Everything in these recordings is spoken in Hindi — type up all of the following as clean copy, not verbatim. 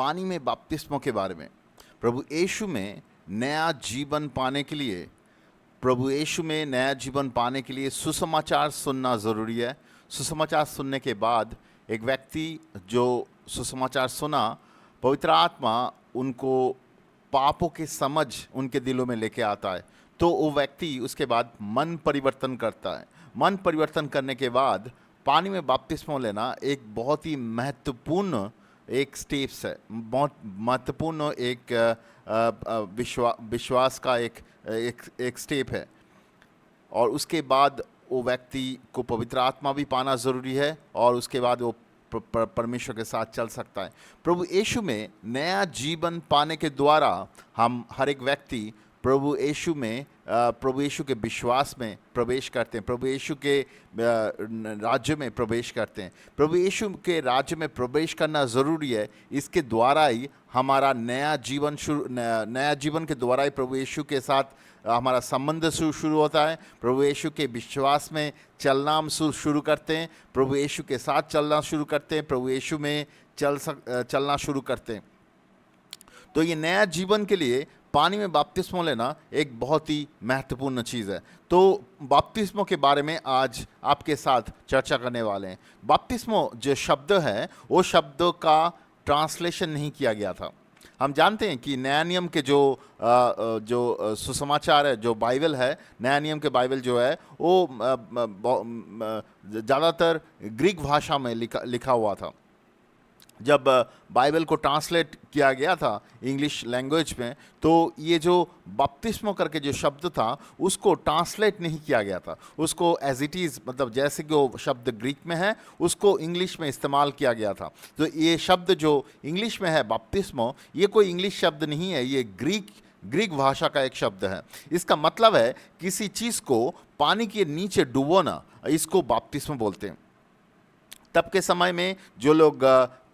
पानी में बपतिस्मों के बारे में। प्रभु यीशु में नया जीवन पाने के लिए सुसमाचार सुनना ज़रूरी है। सुसमाचार सुनने के बाद एक व्यक्ति जो सुसमाचार सुना, पवित्र आत्मा उनको पापों की समझ उनके दिलों में लेके आता है, तो वो व्यक्ति उसके बाद मन परिवर्तन करता है। मन परिवर्तन करने के बाद पानी में बपतिस्मा लेना एक बहुत ही महत्वपूर्ण एक स्टेप्स है, बहुत महत्वपूर्ण एक विश्वास का एक स्टेप है। और उसके बाद वो व्यक्ति को पवित्र आत्मा भी पाना ज़रूरी है, और उसके बाद वो परमेश्वर के साथ चल सकता है। प्रभु यीशु में नया जीवन पाने के द्वारा हम हर एक व्यक्ति प्रभु यीशु के विश्वास में प्रवेश करते हैं, प्रभु यीशु के राज्य में प्रवेश करते हैं। प्रभु यीशु के राज्य में प्रवेश करना ज़रूरी है। इसके द्वारा ही हमारा नया जीवन के द्वारा ही प्रभु यीशु के साथ हमारा संबंध शुरू होता है। प्रभु यीशु के विश्वास में चलना हम शुरू करते हैं, प्रभु यीशु के साथ चलना शुरू करते हैं, प्रभु यीशु में चलना शुरू करते हैं। तो ये नया जीवन के लिए पानी में बपतिस्मा लेना एक बहुत ही महत्वपूर्ण चीज़ है। तो बपतिस्मा के बारे में आज आपके साथ चर्चा करने वाले हैं। बपतिस्मा जो शब्द है, वो शब्द का ट्रांसलेशन नहीं किया गया था। हम जानते हैं कि नया नियम के जो सुसमाचार है, जो बाइबल है, नया नियम के बाइबल जो है वो ज़्यादातर ग्रीक भाषा में लिखा हुआ था। जब बाइबल को ट्रांसलेट किया गया था इंग्लिश लैंग्वेज में, तो ये जो बपतिस्मा करके जो शब्द था उसको ट्रांसलेट नहीं किया गया था। उसको एज इट इज़, मतलब जैसे कि वो शब्द ग्रीक में है, उसको इंग्लिश में इस्तेमाल किया गया था। तो ये शब्द जो इंग्लिश में है बपतिस्मा, ये कोई इंग्लिश शब्द नहीं है, ये ग्रीक भाषा का एक शब्द है। इसका मतलब है किसी चीज़ को पानी के नीचे डुबोना, इसको बपतिस्मा बोलते हैं। तब के समय में जो लोग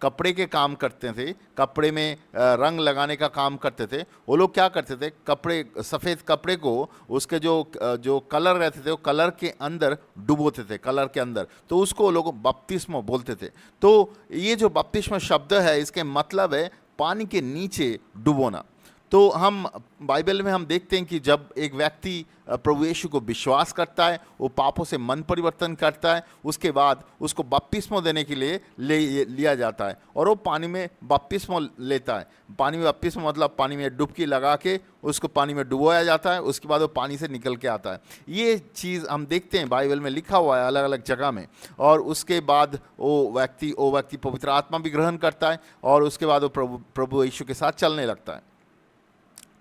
कपड़े के काम करते थे, कपड़े में रंग लगाने का काम करते थे, वो लोग क्या करते थे, सफ़ेद कपड़े को उसके जो कलर रहते थे वो कलर के अंदर डुबोते थे, कलर के अंदर। तो उसको वो लोग बपतिस्मा बोलते थे। तो ये जो बपतिस्मा शब्द है, इसके मतलब है पानी के नीचे डुबोना। तो हम बाइबल में हम देखते हैं कि जब एक व्यक्ति प्रभु यीशु को विश्वास करता है, वो पापों से मन परिवर्तन करता है, उसके बाद उसको बपतिस्मा देने के लिए लिया जाता है और वो पानी में बपतिस्मा लेता है। पानी में बपतिस्मा मतलब पानी में डुबकी लगा के उसको पानी में डुबोया जाता है, उसके बाद वो पानी से निकल के आता है। ये चीज़ हम देखते हैं बाइबल में लिखा हुआ है अलग अलग जगह में। और उसके बाद वो व्यक्ति पवित्र आत्मा भी ग्रहण करता है, और उसके बाद वो प्रभु यीशु के साथ चलने लगता है।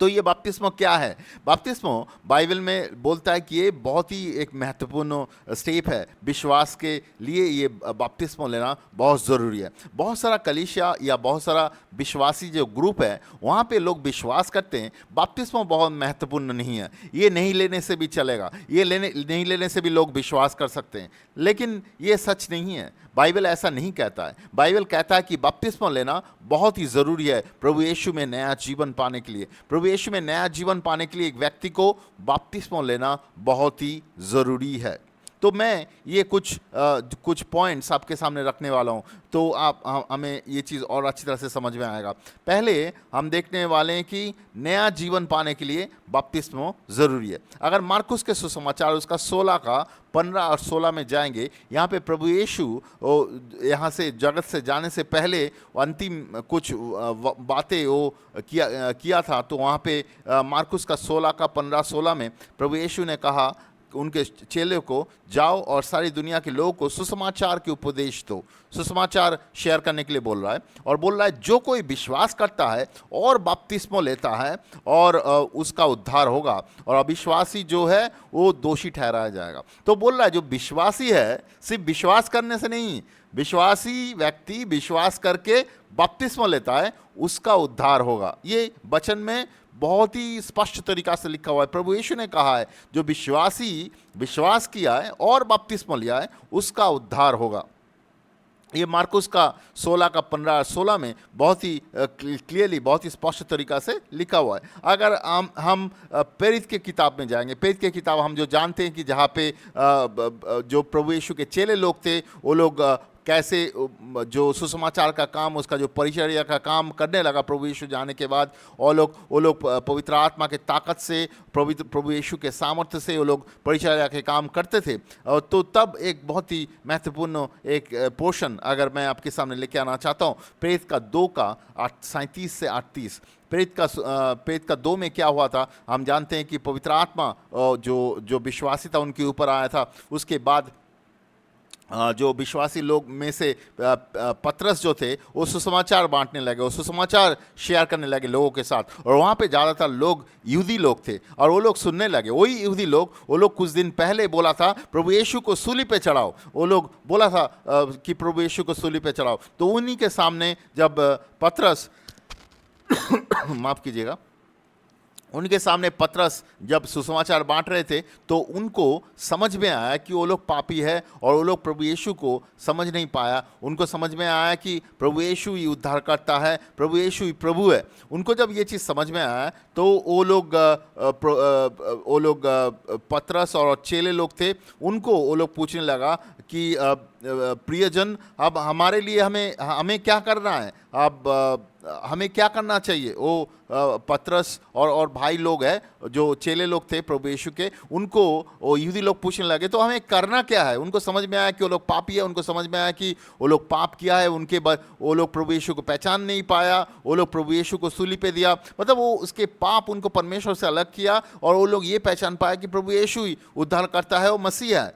तो ये बपतिस्मा क्या है? बपतिस्मा बाइबल में बोलता है कि ये बहुत ही एक महत्वपूर्ण स्टेप है। विश्वास के लिए ये बपतिस्मा लेना बहुत ज़रूरी है। बहुत सारा कलीसिया या बहुत सारा विश्वासी जो ग्रुप है, वहाँ पे लोग विश्वास करते हैं बपतिस्मा बहुत महत्वपूर्ण नहीं है, ये नहीं लेने से भी चलेगा, ये नहीं लेने से भी लोग विश्वास कर सकते हैं। लेकिन ये सच नहीं है। बाइबल ऐसा नहीं कहता है। बाइबल कहता है कि बपतिस्मा लेना बहुत ही ज़रूरी है प्रभु यीशु में नया जीवन पाने के लिए। प्रभु यीशु में नया जीवन पाने के लिए एक व्यक्ति को बपतिस्मा लेना बहुत ही ज़रूरी है। तो मैं ये कुछ पॉइंट्स आपके सामने रखने वाला हूँ, तो हमें ये चीज़ और अच्छी तरह से समझ में आएगा। पहले हम देखने वाले हैं कि नया जीवन पाने के लिए बपतिस्मा ज़रूरी है। अगर मार्कुस के सुसमाचार उसका 16 का 15 और 16 में जाएंगे, यहाँ पे प्रभु यीशु यहाँ से जगत से जाने से पहले अंतिम कुछ बातें वो किया था। तो वहाँ पे मार्कुस का 16 का 15-16 में प्रभु यीशु ने कहा उनके चेले को, जाओ और सारी दुनिया के लोगों को सुसमाचार के उपदेश दो। सुसमाचार शेयर करने के लिए बोल रहा है, और बोल रहा है जो कोई विश्वास करता है और बपतिस्मा लेता है और उसका उद्धार होगा, और अविश्वासी जो है वो दोषी ठहराया जाएगा। तो बोल रहा है जो विश्वासी है, सिर्फ विश्वास करने से नहीं, विश्वासी व्यक्ति विश्वास करके बपतिस्मा लेता है, उसका उद्धार होगा। ये वचन में बहुत ही स्पष्ट तरीका से लिखा हुआ है। प्रभु यीशु ने कहा है जो विश्वासी विश्वास किया है और बपतिस्मा लिया है, उसका उद्धार होगा। ये मार्कुस का 16 का 15-16 में बहुत ही क्लियरली, बहुत ही स्पष्ट तरीका से लिखा हुआ है। अगर हम प्रेरित के किताब में जाएंगे, प्रेरित के किताब हम जो जानते हैं कि जहाँ पे जो प्रभु यीशु के चेले लोग थे, वो लोग कैसे जो सुसमाचार का काम, उसका जो परिचर्या का काम करने लगा प्रभु यीशु जाने के बाद, वो लोग पवित्र आत्मा के ताकत से, प्रभु यीशु के सामर्थ्य से वो लोग परिचर्या के काम करते थे। तो तब एक बहुत ही महत्वपूर्ण एक पोर्शन अगर मैं आपके सामने लेके आना चाहता हूँ, प्रेरित का 2 का 37 से 38। प्रेरित का 2 में क्या हुआ था, हम जानते हैं कि पवित्र आत्मा जो विश्वासी था उनके ऊपर आया था। उसके बाद जो विश्वासी लोग में से पतरस जो थे वो सुसमाचार बांटने लगे, वो सुसमाचार शेयर करने लगे लोगों के साथ। और वहाँ पे ज़्यादातर लोग यहूदी लोग थे और वो लोग सुनने लगे। वही यहूदी लोग, वो लोग कुछ दिन पहले बोला था प्रभु यीशु को सूली पे चढ़ाओ, वो लोग बोला था कि प्रभु यीशु को सूली पे चढ़ाओ। तो उन्हीं के सामने जब पतरस माफ़ कीजिएगा, उनके सामने पतरस जब सुसमाचार बांट रहे थे तो उनको समझ में आया कि वो लोग पापी है और वो लोग प्रभु यीशु को समझ नहीं पाया। उनको समझ में आया कि प्रभु यीशु ही उद्धार करता है, प्रभु यीशु ही प्रभु है। उनको जब ये चीज़ समझ में आया तो वो लोग पतरस और चेले लोग थे, उनको वो लोग पूछने लगा कि प्रियजन, अब हमारे लिए हमें क्या करना है, अब हमें क्या करना चाहिए। वो पतरस और भाई लोग हैं जो चेले लोग थे प्रभु यीशु के, उनको वो यहूदी लोग पूछने लगे तो हमें करना क्या है। उनको समझ में आया कि वो लोग पापी है, उनको समझ में आया कि वो लोग पाप किया है, वो लोग प्रभु यीशु को पहचान नहीं पाया, वो लोग प्रभु यीशु को सूली पे दिया, मतलब वो उसके पाप उनको परमेश्वर से अलग किया और वो लोग ये पहचान पाया कि प्रभु यीशु ही उद्धार करता है, वो मसीह है।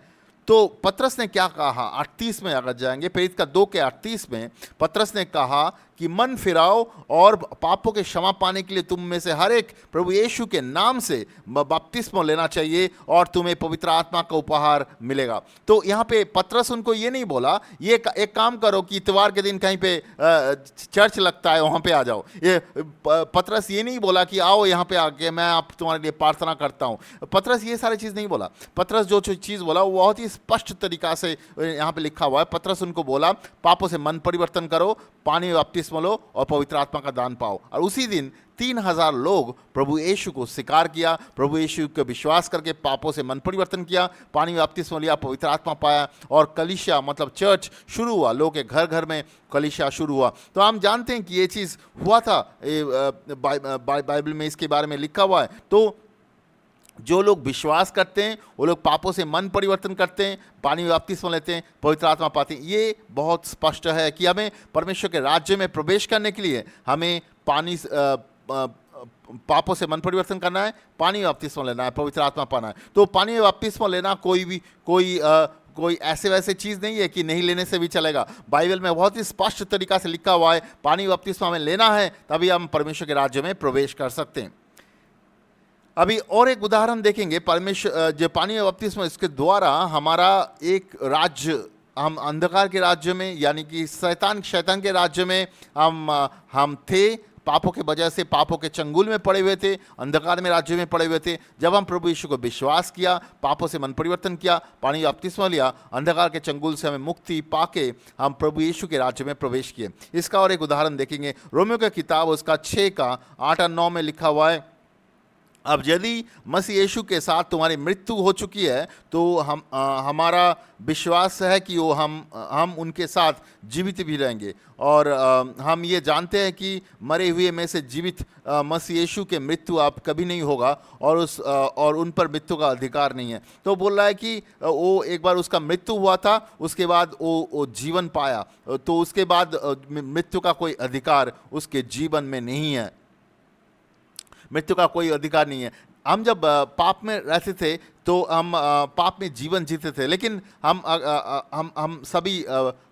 तो पतरस ने क्या कहा, 38 में अगर जाएंगे, प्रेरित का 2 के 38 में पतरस ने कहा कि मन फिराओ और पापों के क्षमा पाने के लिए तुम में से हर एक प्रभु यीशु के नाम से बपतिस्मा लेना चाहिए और तुम्हें पवित्र आत्मा का उपहार मिलेगा। तो यहाँ पे पतरस उनको ये नहीं बोला ये एक काम करो कि इतवार के दिन कहीं पे चर्च लगता है वहाँ पे आ जाओ। ये पतरस ये नहीं बोला कि आओ यहाँ पे आके मैं आप तुम्हारे लिए प्रार्थना करता हूँ। पतरस ये सारी चीज़ नहीं बोला। पतरस जो चीज़ बोला वो बहुत ही स्पष्ट तरीका से यहाँ पे लिखा हुआ है। पतरस उनको बोला पापों से मन परिवर्तन करो, पानी में बपतिस्मा लो और पवित्र आत्मा का दान पाओ। और उसी दिन 3000 लोग प्रभु यीशु को स्वीकार किया, प्रभु यीशु के विश्वास करके पापों से मन परिवर्तन किया, पानी में बपतिस्मा लिया, पवित्र आत्मा पाया और कलीसिया मतलब चर्च शुरू हुआ। लोगों के घर घर में कलीसिया शुरू हुआ। तो हम जानते हैं कि ये चीज़ हुआ था, बाइबल में इसके बारे में लिखा हुआ है। तो जो लोग विश्वास करते हैं वो लोग पापों से मन परिवर्तन करते हैं, पानी में बपतिस्मा लेते हैं, पवित्र आत्मा पाते हैं। ये बहुत स्पष्ट है कि हमें परमेश्वर के राज्य में प्रवेश करने के लिए हमें पापों से मन परिवर्तन करना है, पानी में बपतिस्मा लेना है, पवित्र आत्मा पाना है। तो पानी में बपतिस्मा लेना कोई ऐसे वैसे चीज़ नहीं है कि नहीं लेने से भी चलेगा। बाइबल में बहुत ही स्पष्ट तरीका से लिखा हुआ है पानी में बपतिस्मा हमें लेना है, तभी हम परमेश्वर के राज्य में प्रवेश कर सकते हैं। अभी और एक उदाहरण देखेंगे। परमेश्वर जो पानी में बपतिस्मा, इसके द्वारा हमारा एक राज्य, हम अंधकार के राज्य में यानी कि शैतान के राज्य में हम थे। पापों के वजह से पापों के चंगुल में पड़े हुए थे, अंधकार में राज्य में पड़े हुए थे। जब हम प्रभु यीशु को विश्वास किया, पापों से मन परिवर्तन किया, पानी में बपतिस्मा लिया, अंधकार के चंगुल से हमें मुक्ति पाके हम प्रभु यीशु के राज्य में प्रवेश किए। इसका और एक उदाहरण देखेंगे। रोमियो की किताब उसका 6 का 8 और 9 में लिखा हुआ है, अब यदि मसीह यीशु के साथ तुम्हारी मृत्यु हो चुकी है तो हमारा विश्वास है कि वो हम उनके साथ जीवित भी रहेंगे। और हम ये जानते हैं कि मरे हुए में से जीवित मसीह यीशु के मृत्यु आप कभी नहीं होगा और उन पर मृत्यु का अधिकार नहीं है। तो बोल रहा है कि वो एक बार उसका मृत्यु हुआ था, उसके बाद वो जीवन पाया, तो उसके बाद मृत्यु का कोई अधिकार उसके जीवन में नहीं है, मृत्यु का कोई अधिकार नहीं है। हम जब पाप में रहते थे तो हम पाप में जीवन जीते थे, लेकिन हम सभी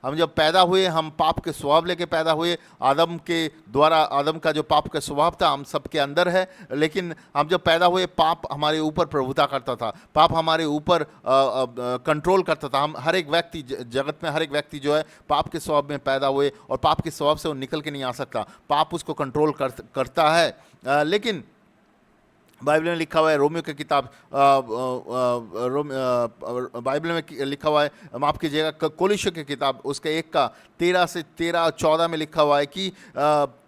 हम जब पैदा हुए हम पाप के स्वभाव लेके पैदा हुए। आदम के द्वारा, आदम का जो पाप का स्वभाव था हम सबके अंदर है, लेकिन हम जब पैदा हुए पाप हमारे ऊपर प्रभुता करता था, पाप हमारे ऊपर कंट्रोल करता था। हम हर एक व्यक्ति, जगत में हर एक व्यक्ति जो है पाप के स्वभाव में पैदा हुए और पाप के स्वभाव से वो निकल के नहीं आ सकता, पाप उसको कंट्रोल करता है। लेकिन बाइबल में लिखा हुआ है, रोमियो की किताब बाइबल में लिखा हुआ है, माफ कीजिएगा, कोलिशों की किताब उसके 1 का 13 से 14 में लिखा हुआ है कि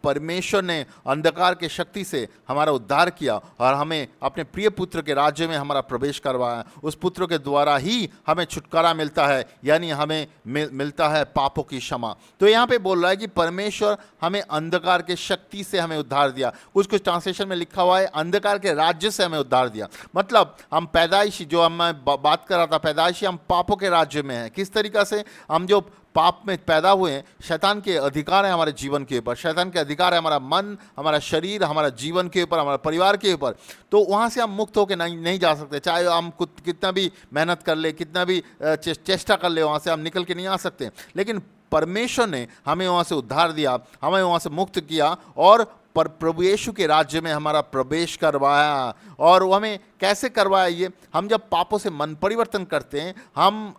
परमेश्वर ने अंधकार के शक्ति से हमारा उद्धार किया और हमें अपने प्रिय पुत्र के राज्य में हमारा प्रवेश करवाया। उस पुत्र के द्वारा ही हमें छुटकारा मिलता है, यानी हमें मिलता है पापों की क्षमा। तो यहाँ पे बोल रहा है कि परमेश्वर हमें अंधकार के शक्ति से हमें उद्धार दिया। कुछ कुछ ट्रांसलेशन में लिखा हुआ है अंधकार के राज्य से हमें उद्धार दिया। मतलब हम पैदाइशी, जो मैं बात कर रहा था, पैदाइशी हम पापों के राज्य में हैं। किस तरीका से? हम जो पाप में पैदा हुए हैं, शैतान के अधिकार है हमारे जीवन के ऊपर, शैतान के अधिकार है हमारा मन, हमारा शरीर, हमारा जीवन के ऊपर, हमारा परिवार के ऊपर। तो वहाँ से हम मुक्त होकर नहीं जा सकते, चाहे हम कितना भी मेहनत कर ले, कितना भी चेष्टा कर ले, वहाँ से हम निकल के नहीं आ सकते। लेकिन परमेश्वर ने हमें वहाँ से उद्धार दिया, हमें वहाँ से मुक्त किया और पर प्रभु यीशु के राज्य में हमारा प्रवेश करवाया। और वो हमें कैसे करवाया? ये हम जब पापों से मन परिवर्तन करते हैं, हम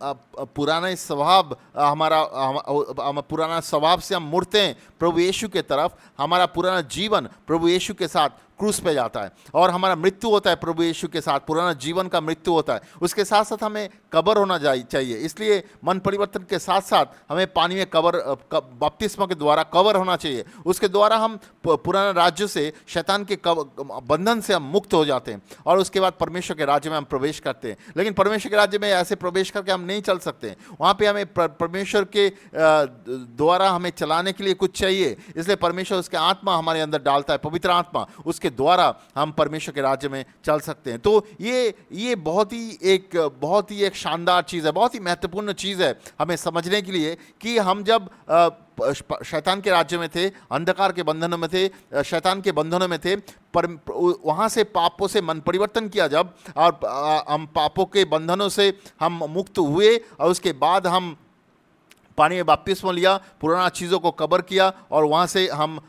पुराना स्वभाव हम पुराना स्वभाव से हम मुड़ते हैं प्रभु यीशु के तरफ। हमारा पुराना जीवन प्रभु यीशु के साथ क्रूस पे जाता है और हमारा मृत्यु होता है प्रभु यीशु के साथ, पुराना जीवन का मृत्यु होता है। उसके साथ साथ हमें कबर होना चाहिए। इसलिए मन परिवर्तन के साथ साथ हमें पानी में बपतिस्मा के द्वारा कवर होना चाहिए। उसके द्वारा हम पुराना राज्य से, शैतान के बंधन से हम मुक्त हो जाते हैं और उसके बाद परमेश्वर के राज्य में हम प्रवेश करते हैं। लेकिन परमेश्वर के राज्य में ऐसे प्रवेश करके हम नहीं चल सकते, वहाँ पे हमें परमेश्वर के द्वारा हमें चलाने के लिए कुछ चाहिए। इसलिए परमेश्वर उसके आत्मा हमारे अंदर डालता है, पवित्र आत्मा, उसके द्वारा हम परमेश्वर के राज्य में चल सकते हैं। तो ये बहुत ही एक शानदार चीज़ है, बहुत ही महत्वपूर्ण चीज़ है हमें समझने के लिए कि हम जब शैतान के राज्य में थे, अंधकार के बंधनों में थे, शैतान के बंधनों में थे, पर वहाँ से पापों से मन परिवर्तन किया जब, और हम पापों के बंधनों से हम मुक्त हुए और उसके बाद हम पानी में बपतिस्मा लिया, पुराना चीज़ों को कवर किया और वहाँ से हम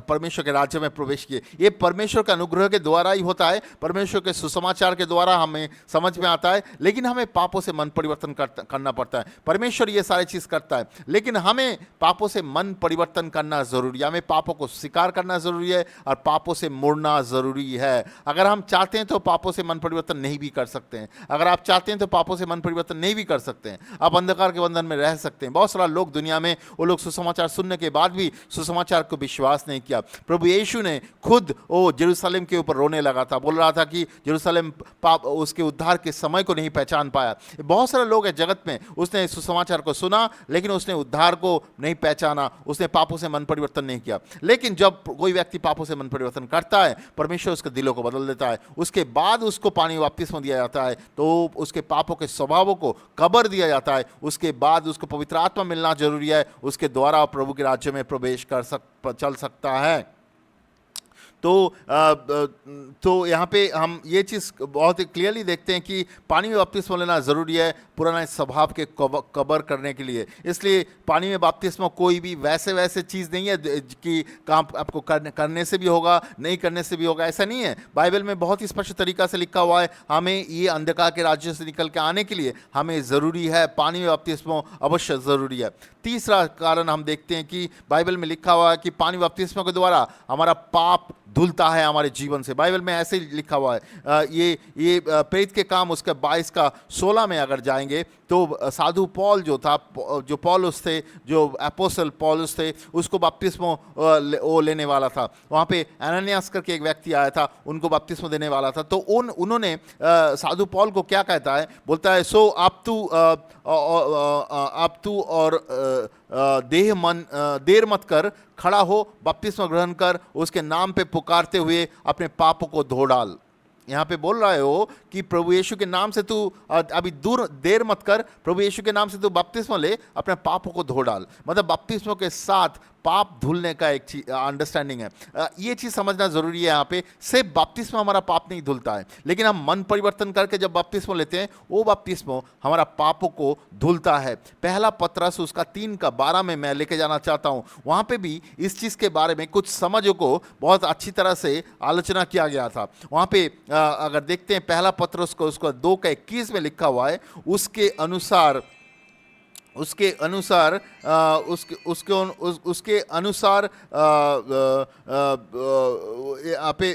परमेश्वर के राज्य में प्रवेश किए। ये परमेश्वर के अनुग्रह के द्वारा ही होता है, परमेश्वर के सुसमाचार के द्वारा हमें समझ में आता है। लेकिन हमें पापों से मन परिवर्तन करना पड़ता है। परमेश्वर ये सारी चीज़ करता है, लेकिन हमें पापों से मन परिवर्तन करना ज़रूरी है। हमें पापों को स्वीकार करना ज़रूरी है और पापों से मुड़ना ज़रूरी है। अगर हम चाहते हैं तो पापों से मन परिवर्तन नहीं भी कर सकते हैं। अगर आप चाहते हैं तो पापों से मन परिवर्तन नहीं भी कर सकते हैं, आप अंधकार के बंधन में रह सकते हैं। बहुत सारा लोग दुनिया में, वो लोग सुसमाचार सुनने के बाद भी सुसमाचार को विश्वास नहीं किया। प्रभु यीशु ने खुद वो जेरूशलेम के ऊपर रोने लगा था, बोल रहा था कि जेरूशलेम पाप उसके उद्धार के समय को नहीं पहचान पाया। बहुत सारे लोग हैं जगत में, उसने सुसमाचार को सुना लेकिन उसने उद्धार को नहीं पहचाना, उसने पापों से मन परिवर्तन नहीं किया। लेकिन जब कोई व्यक्ति पापों से मन परिवर्तन करता है, परमेश्वर उसके दिलों को बदल देता है, उसके बाद उसको पानी बपतिस्मा दिया जाता है, तो उसके पापों के स्वभावों को कबर दिया जाता है। उसके बाद उसको पवित्र आत्मा मिलना जरूरी है, उसके द्वारा प्रभु के राज्य में प्रवेश चल सकता है। तो यहाँ पे हम ये चीज़ बहुत ही क्लियरली देखते हैं कि पानी में बपतिस्मा लेना ज़रूरी है पुराने स्वभाव के कबर करने के लिए। इसलिए पानी में बपतिस्मा कोई भी वैसे चीज़ नहीं है कि काम आपको करने से भी होगा, नहीं करने से भी होगा, ऐसा नहीं है। बाइबल में बहुत ही स्पष्ट तरीका से लिखा हुआ है, हमें ये अंधकार के राज्य से निकल के आने के लिए हमें ज़रूरी है पानी में बपतिस्मा, अवश्य ज़रूरी है। तीसरा कारण हम देखते हैं कि बाइबल में लिखा हुआ है कि पानी बपतिस्मा के द्वारा हमारा पाप धुलता है हमारे जीवन से। बाइबल में ऐसे ही लिखा हुआ है। ये प्रेरित के काम उसका 22:16 में अगर जाएंगे तो साधु पौल जो पौलुस थे, जो एपोस्टल पौलुस थे, उसको बपतिस्मा वो लेने वाला था। वहाँ पे एनानियास करके एक व्यक्ति आया था, उनको बपतिस्मा देने वाला था। तो उन्होंने साधु पौल को क्या कहता है, बोलता है, सो आप तू और देर मत कर, खड़ा हो, बपतिस्मा ग्रहण कर, उसके नाम पे पुकारते हुए अपने पापों को धो डाल। यहाँ पे बोल रहे हो कि प्रभु यीशु के नाम से तू अभी देर मत कर, प्रभु यीशु के नाम से तू बपतिस्मा ले, अपने पापों को धो डाल। मतलब बपतिस्मा के साथ पाप धुलने का एक अंडरस्टैंडिंग है। ये चीज़ समझना ज़रूरी है। यहाँ पे सिर्फ बपतिस्मा हमारा पाप नहीं धुलता है, लेकिन हम मन परिवर्तन करके जब बपतिस्मा लेते हैं, वो बपतिस्मा हमारा पापों को धुलता है। पहला पत्रस उसका 3:12 में मैं लेके जाना चाहता हूँ। वहाँ पे भी इस चीज़ के बारे में कुछ समझों को बहुत अच्छी तरह से आलोचना किया गया था। वहाँ पे अगर देखते हैं पहला पत्रस को उसका 2:21 में लिखा हुआ है, उसके अनुसार उसके अनुसार उसके अनुसार यहाँ पे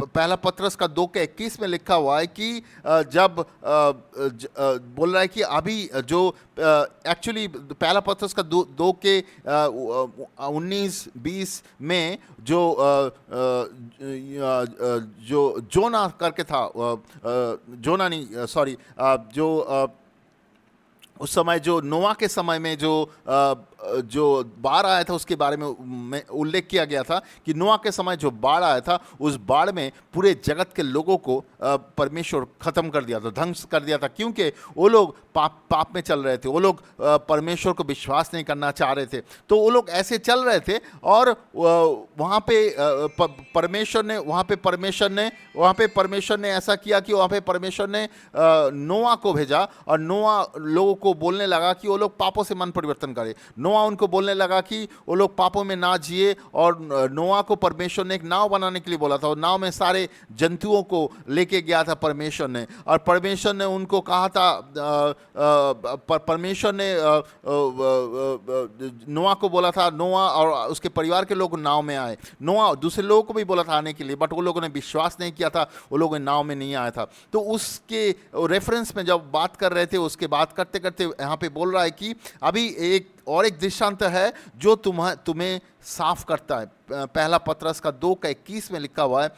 पहला पत्रस का 2 के 21 में लिखा हुआ है कि जब बोल रहा है कि अभी जो एक्चुअली पहला पत्रस का 2 के 19-20 में जो जोना करके था, जोना नहीं, सॉरी, जो उस समय जो नोआ के समय में जो बाढ़ आया था उसके बारे में उल्लेख किया गया था कि नोआ के समय जो बाढ़ आया था उस बाढ़ में पूरे जगत के लोगों को परमेश्वर खत्म कर दिया था, ध्वंस कर दिया था, क्योंकि वो लोग पाप में चल रहे थे, वो लोग परमेश्वर को विश्वास नहीं करना चाह रहे थे। तो वो लोग ऐसे चल रहे थे और वहाँ पे परमेश्वर ने ऐसा किया कि वहाँ पे परमेश्वर ने नोआ को भेजा और नोआ लोगों को बोलने लगा कि वो लोग पापों से मन परिवर्तन करें। नोआ उनको बोलने लगा कि वो लोग पापों में ना जिए, और नोआ को परमेश्वर ने एक नाव बनाने के लिए बोला था, और नाव में सारे जंतुओं को लेके गया था परमेश्वर ने, और परमेश्वर ने उनको कहा था, परमेश्वर ने नोआ को बोला था, नोआ और उसके परिवार के लोग नाव में आए। नोआ दूसरे लोगों को भी बोला था आने के लिए, बट वो लोगों ने विश्वास नहीं किया था, वो लोग नाव में नहीं आया था। तो उसके रेफरेंस में जब बात कर रहे थे, उसके बात करते करते यहाँ पे बोल रहा है कि अभी एक दृष्टांत है जो तुम्हें साफ करता है। पहला पत्रस का 2 के 21 में लिखा हुआ है,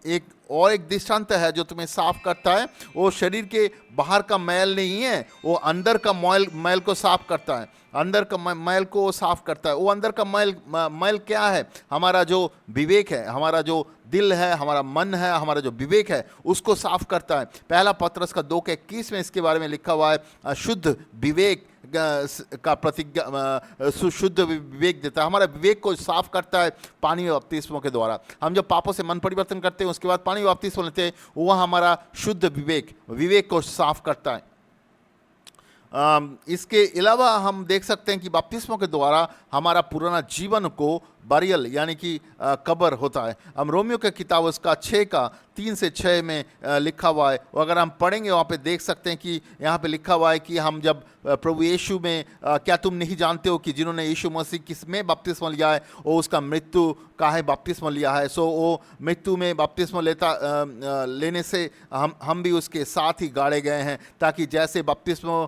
एक दृष्टांत है जो तुम्हें साफ करता है। वो शरीर के बाहर का मैल नहीं है, वो अंदर का मैल को साफ करता है, अंदर का मैल को वो साफ करता है। वो अंदर का मैल क्या है? हमारा जो विवेक है, हमारा जो दिल है, हमारा मन है, हमारा जो विवेक है, उसको साफ करता है। पहला पत्रस का 2 के 21 में इसके बारे में लिखा हुआ है, शुद्ध विवेक का प्रतिज्ञा, शुद्ध विवेक देता है, हमारा विवेक को साफ करता है पानी और बपतिस्मों के द्वारा। हम जब पापों से मन परिवर्तन करते हैं, उसके बाद पानी और बपतिस्मो लेते हैं, वह हमारा शुद्ध विवेक को साफ करता है। इसके अलावा हम देख सकते हैं कि बपतिस्मों के द्वारा हमारा पुराना जीवन को बरियल यानी कि कब्र होता है। हम रोमियो के किताब उसका 6 का 3 से 6 में लिखा हुआ है, और अगर हम पढ़ेंगे वहाँ पे देख सकते हैं कि यहाँ पे लिखा हुआ है कि हम जब प्रभु यीशु में, क्या तुम नहीं जानते हो कि जिन्होंने यीशु मसीह किसमें बपतिस्मा लिया है वो उसका मृत्यु का है बपतिस्मा लिया है। सो वो मृत्यु में बपतिस्मा लेने से हम भी उसके साथ ही गाड़े गए हैं, ताकि जैसे बपतिस्मा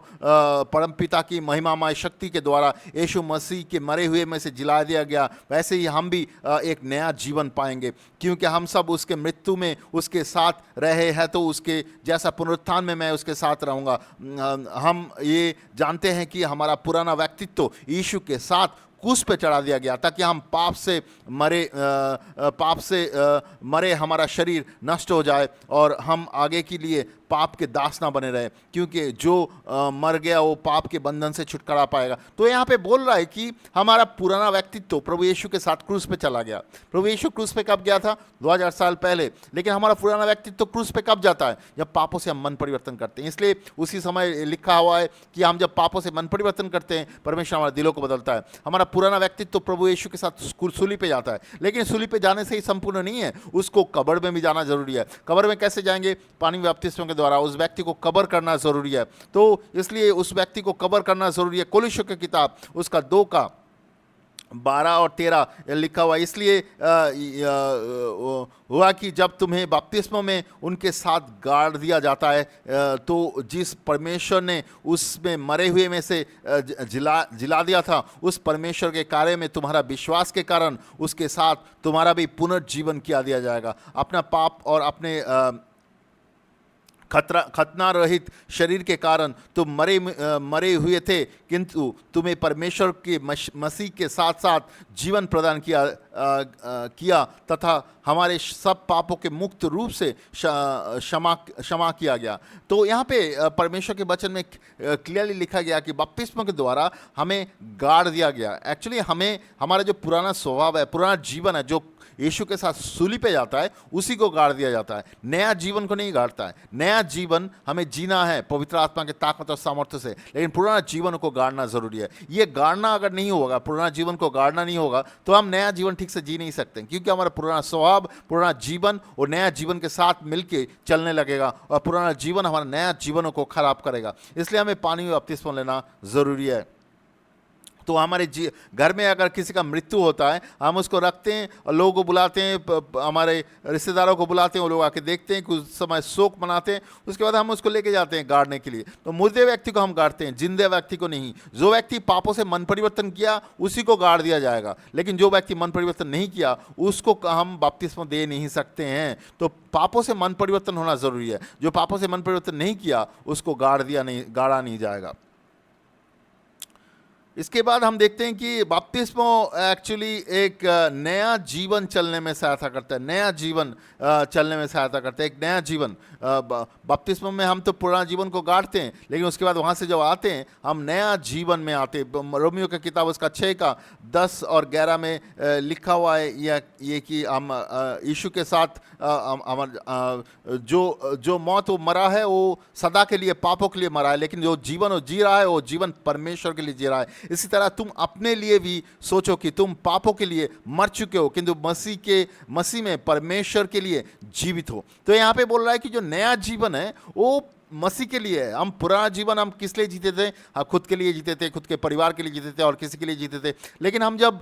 परमपिता की महिमामय शक्ति के द्वारा यीशु मसीह के मरे हुए में से जिला दिया गया, वैसे ही हम भी एक नया जीवन पाएंगे, क्योंकि हम सब उसके मृत्यु में उसके साथ रहे हैं। तो उसके जैसा पुनरुत्थान में मैं उसके साथ रहूँगा। हम ये जानते हैं कि हमारा पुराना व्यक्तित्व यीशु के साथ क्रूस पे चढ़ा दिया गया, ताकि हम पाप से मरे हमारा शरीर नष्ट हो जाए और हम आगे के लिए पाप के दास ना बने रहे, क्योंकि जो मर गया वो पाप के बंधन से छुटकारा पाएगा। तो यहाँ पे बोल रहा है कि हमारा पुराना व्यक्तित्व प्रभु यीशु के साथ क्रूस पे चला गया। प्रभु यीशु क्रूस पे कब गया था? 2000 साल पहले। लेकिन हमारा पुराना व्यक्तित्व क्रूस पे कब जाता है? जब पापों से हम मन परिवर्तन करते हैं। इसलिए उसी समय लिखा हुआ है कि हम जब पापों से मन परिवर्तन करते हैं, परमेश्वर हमारे दिलों को बदलता है। हमारा पुराना व्यक्तित्व प्रभु यीशु के साथ सूली पे जाता है, लेकिन सूली पे जाने से ही संपूर्ण नहीं है, उसको कब्र में भी जाना जरूरी है। कब्र में कैसे जाएंगे? पानी में बपतिस्मा के द्वारा उस व्यक्ति को कब्र करना जरूरी है। तो इसलिए उस व्यक्ति को कब्र करना जरूरी है। कोलोसियों की किताब उसका 2 का 12 और 13 लिखा हुआ। इसलिए हुआ कि जब तुम्हें बपतिस्मा में उनके साथ गाड़ दिया जाता है, तो जिस परमेश्वर ने उसमें मरे हुए में से जिला दिया था, उस परमेश्वर के कार्य में तुम्हारा विश्वास के कारण उसके साथ तुम्हारा भी पुनर्जीवन किया दिया जाएगा। अपना पाप और अपने खतना रहित शरीर के कारण तुम मरे हुए थे, किंतु तुम्हें परमेश्वर के मसीह के साथ साथ जीवन प्रदान किया तथा हमारे सब पापों के मुक्त रूप से क्षमा किया गया। तो यहाँ पे परमेश्वर के वचन में क्लियरली लिखा गया कि बपतिस्मा के द्वारा हमें गाड़ दिया गया। एक्चुअली हमें हमारा जो पुराना स्वभाव है, पुराना जीवन है, जो यीशु के साथ सूली पे जाता है, उसी को गाड़ दिया जाता है। नया जीवन को नहीं गाड़ता है। नया जीवन हमें जीना है पवित्र आत्मा के ताकत और सामर्थ्य से, लेकिन पुराना जीवन को गाड़ना जरूरी है। ये गाड़ना अगर नहीं होगा, पुराना जीवन को गाड़ना नहीं होगा, तो हम नया जीवन ठीक ठीक से जी नहीं सकते, क्योंकि हमारा पुराना स्वभाव, पुराना जीवन और नया जीवन के साथ मिलके चलने लगेगा, और पुराना जीवन हमारा नया जीवनों को खराब करेगा। इसलिए हमें पानी में बपतिस्मा लेना ज़रूरी है। तो हमारे घर में अगर किसी का मृत्यु होता है, हम उसको रखते हैं और लोगों को बुलाते हैं, हमारे रिश्तेदारों को बुलाते हैं, वो लोग आके देखते हैं, कुछ समय शोक मनाते हैं, उसके बाद हम उसको लेके जाते हैं गाड़ने के लिए। तो मुर्दे व्यक्ति को हम गाड़ते हैं, जिंदे व्यक्ति को नहीं। जो व्यक्ति पापों से मन परिवर्तन किया उसी को गाड़ दिया जाएगा, लेकिन जो व्यक्ति मन परिवर्तन नहीं किया उसको हम बपतिस्मा दे नहीं सकते हैं। तो पापों से मन परिवर्तन होना जरूरी है। जो पापों से मन परिवर्तन नहीं किया उसको गाड़ा नहीं जाएगा। इसके बाद हम देखते हैं कि बपतिस्मा एक्चुअली एक नया जीवन चलने में सहायता करता है, नया जीवन चलने में सहायता करता है, एक नया जीवन। बपतिस्मा में हम तो पुराना जीवन को गाड़ते हैं, लेकिन उसके बाद वहाँ से जब आते हैं हम नया जीवन में आते हैं। रोमियो की किताब उसका 6 का 10 और 11 में लिखा हुआ है ये कि हम यीशु के साथ जो मौत वो मरा है वो सदा के लिए पापों के लिए मरा है, लेकिन जो जीवन वो जी रहा है वो जीवन परमेश्वर के लिए जी रहा है। इसी तरह तुम अपने लिए भी सोचो कि तुम पापों के लिए मर चुके हो, किंतु मसीह में परमेश्वर के लिए जीवित हो। तो यहाँ पे बोल रहा है कि जो नया जीवन है वो मसीह के लिए है। हम पुराना जीवन हम किस लिए जीते थे? हम खुद के लिए जीते थे, खुद के परिवार के लिए जीते थे और किसी के लिए जीते थे। लेकिन हम जब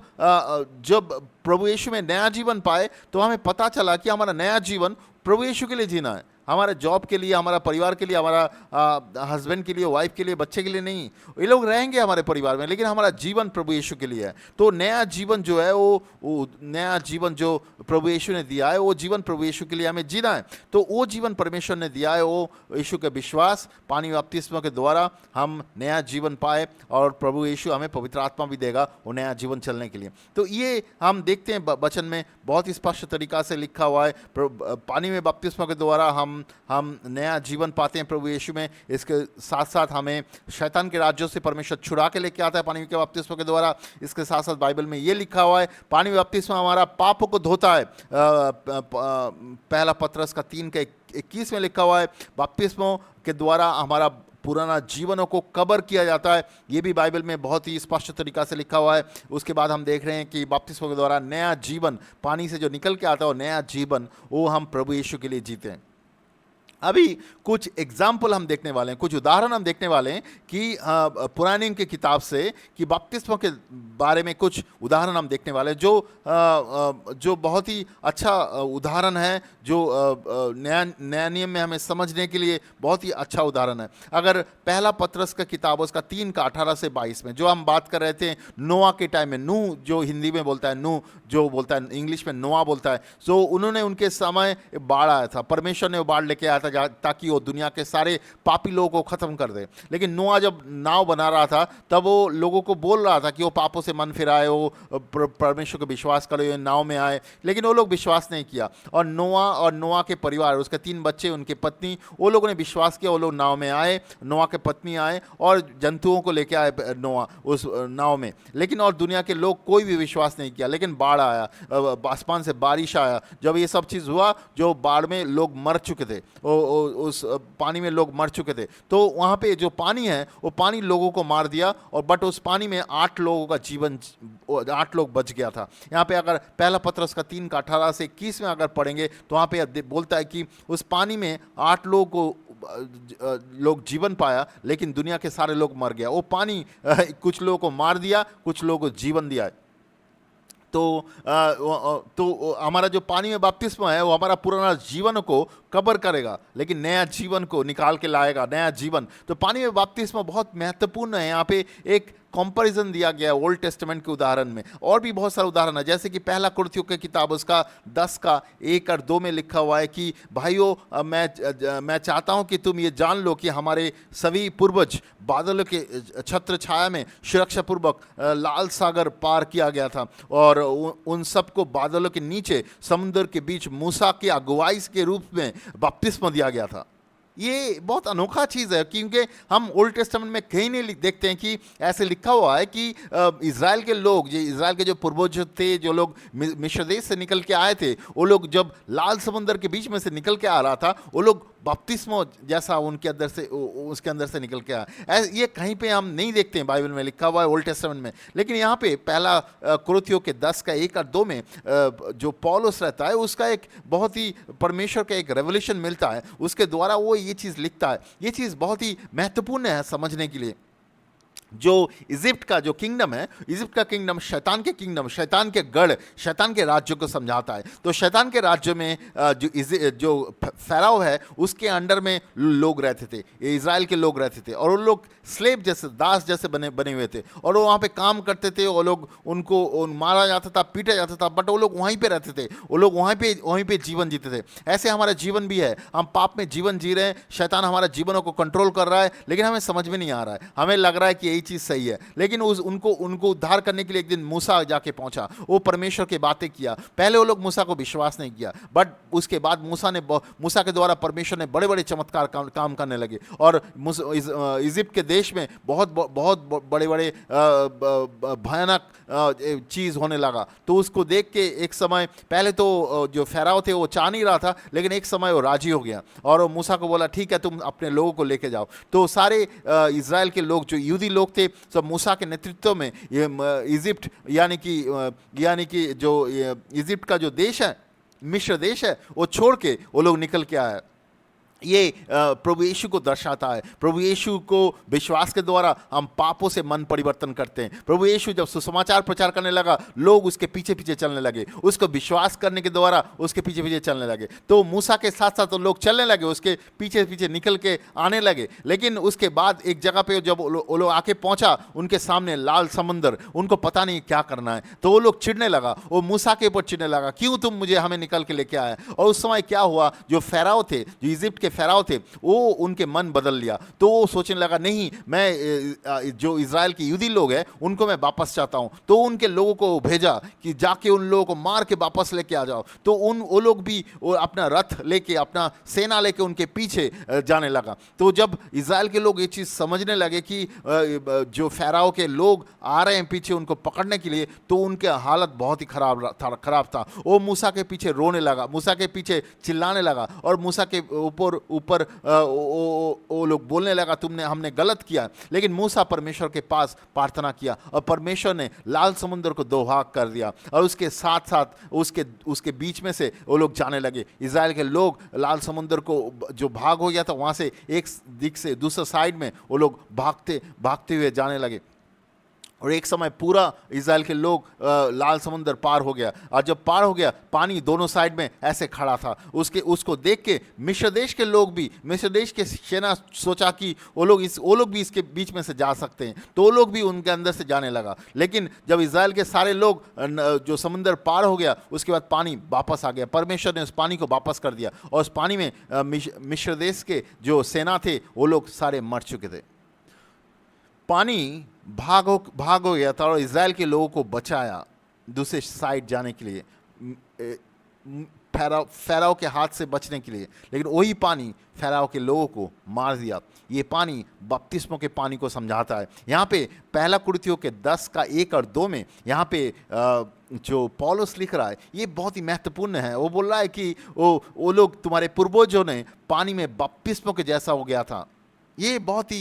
प्रभु यीशु में नया जीवन पाए तो हमें पता चला कि हमारा नया जीवन प्रभु यीशु के लिए जीना है, हमारे जॉब के लिए, हमारा परिवार के लिए, हमारा हस्बैंड के लिए, वाइफ के लिए, बच्चे के लिए नहीं। ये लोग रहेंगे हमारे परिवार में, लेकिन हमारा जीवन प्रभु यीशु के लिए है। तो नया जीवन जो है वो नया जीवन जो प्रभु यीशु ने दिया है वो जीवन प्रभु यीशु के लिए हमें जीना है। तो वो जीवन परमेश्वर ने दिया है, वो यीशु के विश्वास, पानी बपतिस्मा के द्वारा हम नया जीवन पाए, और प्रभु यीशु हमें पवित्र आत्मा भी देगा वो नया जीवन चलने के लिए। तो ये हम देखते हैं वचन में बहुत ही स्पष्ट तरीका से लिखा हुआ है। पानी में बपतिस्मा के द्वारा हम नया जीवन पाते हैं प्रभु यीशु में। इसके साथ साथ हमें शैतान के राज्यों से परमेश्वर छुड़ा के लेके आता है पानी के बपतिस्मा के द्वारा। इसके साथ साथ बाइबल में ये लिखा हुआ है पानी में बपतिस्मा हमारा पापों को धोता है। पहला पतरस का 3 के 21 में लिखा हुआ है बपतिस्मा के द्वारा हमारा पुराना जीवनों को कवर किया जाता है। ये भी बाइबल में बहुत ही स्पष्ट तरीका से लिखा हुआ है। उसके बाद हम देख रहे हैं कि बपतिस्मा के द्वारा नया जीवन पानी से जो निकल के आता है, वो नया जीवन वो हम प्रभु यीशु के लिए जीते हैं। अभी कुछ एग्जाम्पल हम देखने वाले हैं, कुछ उदाहरण हम देखने वाले हैं कि पुराने नियम की किताब से कि बपतिस्मा के बारे में कुछ उदाहरण हम देखने वाले हैं जो बहुत ही अच्छा उदाहरण है, जो नया नियम में हमें समझने के लिए बहुत ही अच्छा उदाहरण है। अगर पहला पतरस का किताब उसका 3 का 18 से 22 में जो हम बात कर रहे थे नोआ के टाइम में, नू जो हिंदी में बोलता है, नू जो बोलता है इंग्लिश में नोआ बोलता है, तो उन्होंने उनके समय बाढ़ आया था, परमेश्वर ने वो बाढ़ लेके आया था ताकि वो दुनिया के सारे पापी लोगों को खत्म कर दे। लेकिन नोआ जब नाव बना रहा था तब वो लोगों को बोल रहा था कि वो पापों से मन फिराए, वो परमेश्वर को विश्वास करे, नाव में आए, लेकिन वो लोग विश्वास नहीं किया। और नोआ के परिवार, उसके 3 बच्चे, उनकी पत्नी, वो लोगों ने विश्वास किया, वो लोग नाव में आए, नोआ के पत्नी आए और जंतुओं को लेके आए नोआ उस नाव में। लेकिन और दुनिया के लोग कोई भी विश्वास नहीं किया। लेकिन बाढ़ आया, आसमान से बारिश आया। जब ये सब चीज़ हुआ, जो बाढ़ में लोग मर चुके थे, उस पानी में लोग मर चुके थे, तो वहाँ पे जो पानी है वो पानी लोगों को मार दिया, और बट उस पानी में 8 लोगों का जीवन, 8 लोग बच गया था। यहाँ पे अगर पहला पतरस का 3 का 18 से 21 में अगर पढ़ेंगे तो वहाँ पे बोलता है कि उस पानी में 8 लोग जीवन पाया, लेकिन दुनिया के सारे लोग मर गया। वो पानी कुछ लोगों को मार दिया, कुछ लोगों को जीवन दिया। तो हमारा जो पानी में बपतिस्मा है वो हमारा पुराना जीवन को कवर करेगा, लेकिन नया जीवन को निकाल के लाएगा, नया जीवन। तो पानी में बपतिस्मा बहुत महत्वपूर्ण है। यहाँ पे एक कंपैरिजन दिया गया है ओल्ड टेस्टामेंट के उदाहरण में, और भी बहुत सारे उदाहरण है, जैसे कि पहला कुरिन्थियों की किताब उसका 10 का 1 और 2 में लिखा हुआ है कि भाइयों मैं चाहता हूं कि तुम ये जान लो कि हमारे सभी पूर्वज बादलों के छत्र छाया में सुरक्षा पूर्वक लाल सागर पार किया गया था, और उन सबको बादलों के नीचे समुद्र के बीच मूसा की अगुवाई के रूप में बपतिस्मा दिया गया था। ये बहुत अनोखा चीज़ है, क्योंकि हम ओल्ड टेस्टामेंट में कहीं नहीं देखते हैं कि ऐसे लिखा हुआ है कि इज़राइल के लोग, जो इज़राइल के जो पूर्वज थे, जो लोग मिस्र देश से निकल के आए थे, वो लोग जब लाल समुंदर के बीच में से निकल के आ रहा था, वो लोग बपतिस्मो जैसा उनके अंदर से उसके अंदर से निकल के आया। ये कहीं पे हम नहीं देखते हैं बाइबल में लिखा हुआ है, ओल्ड टेस्टामेंट में। लेकिन यहाँ पे पहला कुरिन्थियों के 10 का 1 और 2 में जो पौलुस रहता है, उसका एक बहुत ही परमेश्वर का एक रेवलेशन मिलता है, उसके द्वारा वो ये चीज़ लिखता है। ये चीज़ बहुत ही महत्वपूर्ण है समझने के लिए। जो इजिप्ट का जो किंगडम है, इजिप्ट का किंगडम शैतान के किंगडम, शैतान के गढ़, शैतान के राज्य को समझाता है। तो शैतान के राज्य में जो फ़राओ है, उसके अंडर में लोग रहते थे, ये इज़राइल के लोग रहते थे, और वो लोग स्लेव जैसे, दास जैसे बने हुए थे, और वो वहाँ पे काम करते थे। वो लोग उनको मारा जाता था, पीटा जाता था, बट वो लोग वहीं पे रहते थे, वो लोग वहीं पे जीवन जीते थे। ऐसे हमारा जीवन भी है, हम पाप में जीवन जी रहे हैं, शैतान हमारा जीवनों को कंट्रोल कर रहा है, लेकिन हमें समझ में नहीं आ रहा है। हमें लग रहा है कि यही चीज़ सही है, लेकिन उनको उद्धार करने के लिए एक दिन मूसा जाके पहुंचा, वो परमेश्वर की बातें किया। पहले वो लोग मूसा को विश्वास नहीं किया, बट उसके बाद मूसा के द्वारा परमेश्वर ने बड़े बड़े चमत्कार काम करने लगे, और इजिप्ट के देश में बहुत बड़े बड़े भयानक चीज़ होने लगा। तो उसको देख के एक समय, पहले तो जो फ़राओ थे वो चाह नहीं रहा था, लेकिन एक समय वो राजी हो गया, और वो मूसा को बोला ठीक है, तुम अपने लोगों को लेके जाओ। तो सारे इज़राइल के लोग, जो यहूदी लोग थे, सब मूसा के नेतृत्व में ये इजिप्ट यानी कि जो इजिप्ट का जो देश है, मिस्र देश है, वो छोड़ के वो लोग निकल के आए। ये प्रभु यीशु को दर्शाता है। प्रभु यीशु को विश्वास के द्वारा हम पापों से मन परिवर्तन करते हैं। प्रभु यीशु जब सुसमाचार प्रचार करने लगा, लोग उसके पीछे पीछे चलने लगे, उसको विश्वास करने के द्वारा उसके पीछे पीछे चलने लगे। तो मूसा के साथ साथ तो लोग चलने लगे, उसके पीछे पीछे निकल के आने लगे। लेकिन उसके बाद एक जगह पे जब वो लोग आके पहुंचा, उनके सामने लाल समंदर, उनको पता नहीं क्या करना है। तो वो लोग चिढ़ने लगा, वो मूसा के ऊपर चिढ़ने लगा, क्यों तुम हमें निकल के लेके आए। और उस समय क्या हुआ, जो फ़राओ थे, जो इजिप्ट फ़राओ थे, वो उनके मन बदल लिया। तो वो सोचने लगा, नहीं, मैं जो इज़राइल के यहूदी लोग हैं उनको मैं वापस चाहता हूं। तो उनके लोगों को भेजा कि जाके उन लोगों को मार के वापस लेके आ जाओ। तो वो लोग भी अपना रथ लेके, अपना सेना लेके उनके पीछे जाने लगा। तो जब इज़राइल के लोग ये चीज़ समझने लगे कि जो फ़राओ के लोग आ रहे हैं पीछे उनको पकड़ने के लिए, तो उनके हालत बहुत ही खराब था। वो मूसा के पीछे रोने लगा, मूसा के पीछे चिल्लाने लगा, और मूसा के ऊपर वो लोग बोलने लगा, हमने गलत किया। लेकिन मूसा परमेश्वर के पास प्रार्थना किया, और परमेश्वर ने लाल समुद्र को दो भाग कर दिया, और उसके साथ साथ उसके बीच में से वो लोग जाने लगे। इज़राइल के लोग लाल समुद्र को जो भाग हो गया था, वहाँ से एक दिक से दूसरे साइड में वो लोग भागते हुए जाने लगे। और एक समय पूरा इज़राइल के लोग लाल समुंदर पार हो गया, और जब पार हो गया, पानी दोनों साइड में ऐसे खड़ा था। उसको देख के मिस्र देश के लोग भी, मिस्र देश के सेना सोचा कि वो लोग भी इसके बीच में से जा सकते हैं, तो वो लोग भी उनके अंदर से जाने लगा। लेकिन जब इज़राइल के सारे लोग जो समुंदर पार हो गया, उसके बाद पानी वापस आ गया। परमेश्वर ने उस पानी को वापस कर दिया, और उस पानी में मिस्र देश के जो सेना थे वो लोग सारे मर चुके थे। पानी भाग हो गया था, और इज़राइल के लोगों को बचाया दूसरे साइड जाने के लिए, फ़राओ के हाथ से बचने के लिए। लेकिन वही पानी फ़राओ के लोगों को मार दिया। ये पानी बपतिस्मों के पानी को समझाता है। यहाँ पे पहला कुरिन्थियों के 10 का 1 और 2 में यहाँ पे जो पौलुस लिख रहा है, ये बहुत ही महत्वपूर्ण है। वो बोल रहा है कि वो लोग, तुम्हारे पूर्वजों ने पानी में बपतिस्मों के जैसा हो गया था। ये बहुत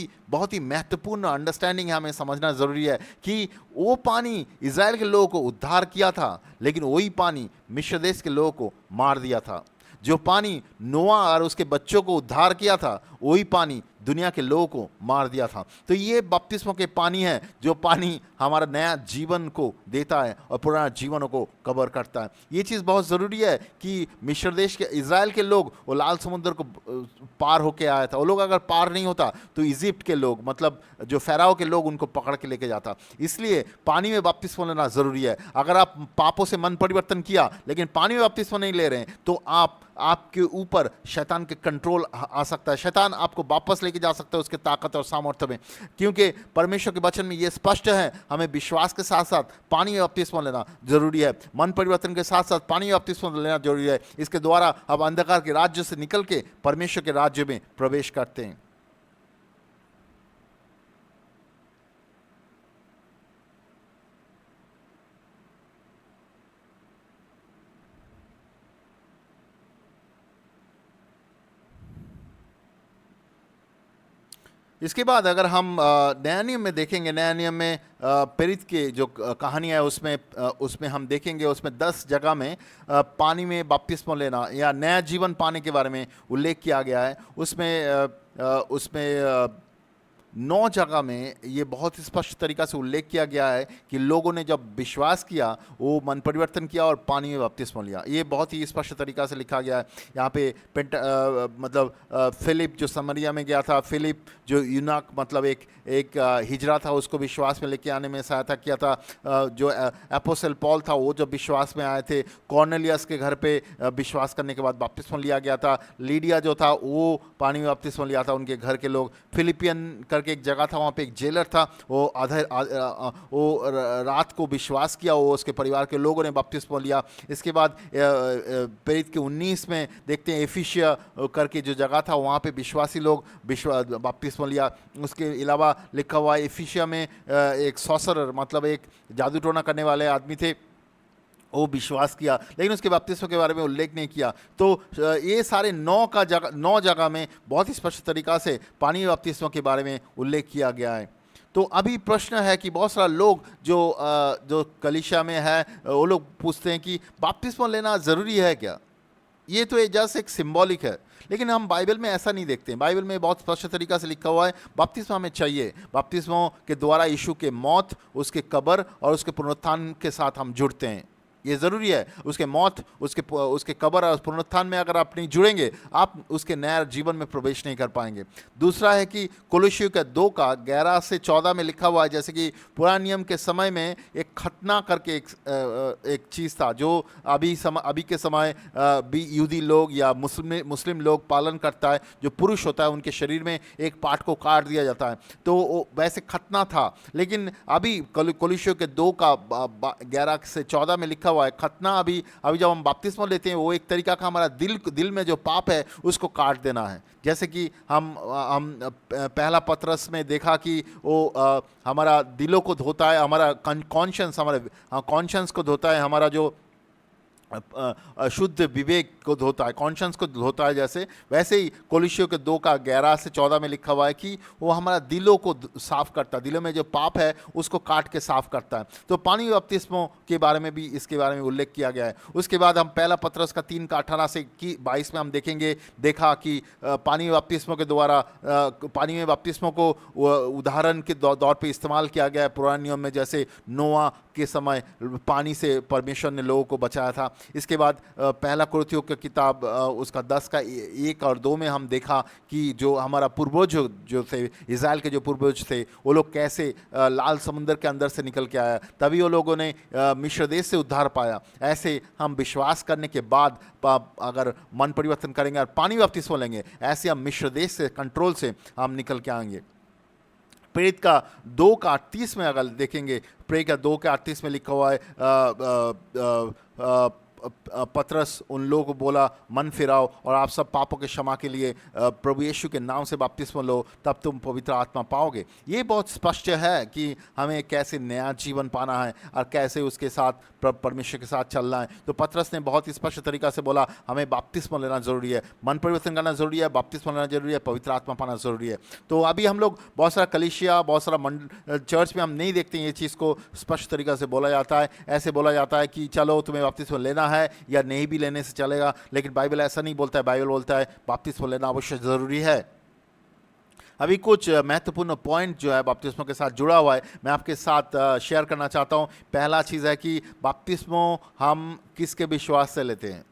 ही महत्वपूर्ण अंडरस्टैंडिंग हमें समझना ज़रूरी है कि वो पानी इज़राइल के लोगों को उद्धार किया था, लेकिन वही पानी मिस्र देश के लोगों को मार दिया था। जो पानी नोआ और उसके बच्चों को उद्धार किया था, वही पानी दुनिया के लोगों को मार दिया था। तो ये बपतिस्मों के पानी है, जो पानी हमारा नया जीवन को देता है और पुराना जीवनों को कवर करता है। ये चीज़ बहुत ज़रूरी है कि मिस्र देश के इज़राइल के लोग वो लाल समुद्र को पार होके आया था। वो लोग अगर पार नहीं होता तो इजिप्ट के लोग, मतलब जो फ़राओ के लोग, उनको पकड़ के लेके जाता। इसलिए पानी में बपतिस्मा लेना ज़रूरी है। अगर आप पापों से मन परिवर्तन किया लेकिन पानी में बपतिस्मा नहीं ले रहे हैं, तो आपके ऊपर शैतान के कंट्रोल आ सकता है। शैतान आपको वापस लेके लेके जा सकता है उसके ताकत और सामर्थ्य में, क्योंकि परमेश्वर के वचन में ये स्पष्ट है हमें विश्वास के साथ साथ पानी में बपतिस्मा लेना जरूरी है, मन परिवर्तन के साथ साथ पानी में बपतिस्मा लेना जरूरी है। इसके द्वारा अब अंधकार के राज्य से निकल के परमेश्वर के राज्य में प्रवेश करते हैं। इसके बाद अगर हम नया नियम में देखेंगे, नया नियम में प्रेरित के जो कहानियाँ है उसमें हम देखेंगे, उसमें 10 जगह में पानी में बपतिस्मा लेना या नया जीवन पाने के बारे में उल्लेख किया गया है। उसमें 9 जगह में ये बहुत स्पष्ट तरीका से उल्लेख किया गया है कि लोगों ने जब विश्वास किया, वो मन परिवर्तन किया और पानी में बपतिस्मा लिया। ये बहुत ही स्पष्ट तरीका से लिखा गया है। यहाँ पे फिलिप जो समरिया में गया था, फिलिप जो यूनाक मतलब एक हिजरा था, उसको विश्वास में लेके आने में सहायता किया था। जो एपोस्टल पॉल था, वो जब विश्वास में आए थे, कॉर्नेलियस के घर पे विश्वास करने के बाद बपतिस्मा लिया गया था। लीडिया जो था वो पानी में बपतिस्मा लिया था, उनके घर के लोग। फिलिपियन करके एक जगह था, वहाँ पे एक जेलर था, वो रात को विश्वास किया, वो उसके परिवार के लोगों ने बपतिस्मा लिया। इसके बाद प्रेरित के 19 में देखते हैं एफिशिया करके जो जगह था, वहाँ पे विश्वासी लोग बपतिस्मा लिया। उसके अलावा लिखा हुआ एफिशिया में एक सॉसरर मतलब एक जादू टोना करने वाले आदमी थे, वो विश्वास किया, लेकिन उसके बपतिस्मा के बारे में उल्लेख नहीं किया। तो ये सारे 9 जगह में बहुत ही स्पष्ट तरीका से पानी में बपतिस्मा के बारे में उल्लेख किया गया है। तो अभी प्रश्न है कि बहुत सारा लोग जो कलीसिया में है, वो लोग पूछते हैं कि बपतिस्मा लेना ज़रूरी है क्या? ये तो जस्ट एक सिंबॉलिक है, लेकिन हम बाइबल में ऐसा नहीं देखते हैं। बाइबल में बहुत स्पष्ट तरीका से लिखा हुआ है बपतिस्मा हमें चाहिए। बपतिस्मा के द्वारा यीशु के मौत, उसके कब्र और उसके पुनरुत्थान के साथ हम जुड़ते हैं। ये ज़रूरी है। उसके मौत, उसके कब्र और पुनरुत्थान में अगर आप नहीं जुड़ेंगे, आप उसके नया जीवन में प्रवेश नहीं कर पाएंगे। दूसरा है कि कोलोसियों के 2 का 11 से 14 में लिखा हुआ है, जैसे कि पुराने नियम के समय में एक खतना करके एक चीज़ था, जो अभी के समय भी यहूदी लोग या मुस्लिम लोग पालन करता है। जो पुरुष होता है, उनके शरीर में एक पार्ट को काट दिया जाता है, तो वैसे खतना था। लेकिन अभी कोलोसियों के 2 का 11 से 14 में लिखा हुआ है खतना अभी जब हम बपतिस्मा लेते हैं, वो एक तरीका का हमारा दिल में जो पाप है उसको काट देना है। जैसे कि हम पहला पतरस में देखा कि वो हमारा दिलों को धोता है, हमारा कॉन्शियंस को धोता है, हमारा जो शुद्ध विवेक को धोता है, कॉन्शियंस को धोता है। वैसे ही कोलोसियों के 2 का 11 से 14 में लिखा हुआ है कि वो हमारा दिलों को साफ करता है, दिलों में जो पाप है उसको काट के साफ करता है। तो पानी में बपतिस्मा के बारे में भी इसके बारे में उल्लेख किया गया है। उसके बाद हम पहला पतरस का 3 का 18 से 22 में हम देखा कि पानी में बपतिस्मा के द्वारा पानी में बपतिस्मा को उदाहरण के दौर पे इस्तेमाल किया गया है पुराने नियम में। जैसे नोआ के समय पानी से परमेश्वर ने लोगों को बचाया था। इसके बाद पहला कुरिन्थियों की किताब उसका 10 का 1 और 2 में हम देखा कि जो हमारा पूर्वज जो थे, इज़राइल के जो पूर्वज थे, वो लोग कैसे लाल समुंदर के अंदर से निकल के आया, तभी वो लोगों ने मिस्र देश से उद्धार पाया। ऐसे हम विश्वास करने के बाद अगर मन परिवर्तन करेंगे और पानी बपतिस्मा लेंगे, ऐसे हम मिस्र देश से, कंट्रोल से हम निकल के आएंगे। प्रेरित का 2 का 38 में अगर देखेंगे, प्रेरित का 2 का 38 में लिखा हुआ है पतरस उन लोगों को बोला, मन फिराओ और आप सब पापों के क्षमा के लिए प्रभु यीशु के नाम से बपतिस्मा लो, तब तुम पवित्र आत्मा पाओगे। ये बहुत स्पष्ट है कि हमें कैसे नया जीवन पाना है और कैसे उसके साथ परमेश्वर के साथ चलना है। तो पतरस ने बहुत ही स्पष्ट तरीका से बोला हमें बपतिस्मा लेना ज़रूरी है, मन परिवर्तन करना ज़रूरी है, बपतिस्मा लेना ज़रूरी है, पवित्र आत्मा पाना ज़रूरी है। तो अभी हम लोग बहुत सारा कलीसिया, बहुत सारा चर्च में हम नहीं देखते हैं ये चीज़ को स्पष्ट तरीका से बोला जाता है। ऐसे बोला जाता है कि चलो तुम्हें बपतिस्मा लेना है या नहीं भी लेने से चलेगा, लेकिन बाइबल ऐसा नहीं बोलता है। बाइबल बोलता है बपतिस्मा लेना अवश्य ज़रूरी है। अभी कुछ महत्वपूर्ण पॉइंट जो है बपतिस्मा के साथ जुड़ा हुआ है, मैं आपके साथ शेयर करना चाहता हूँ। पहला चीज़ है कि बपतिस्मा हम किसके विश्वास से लेते हैं।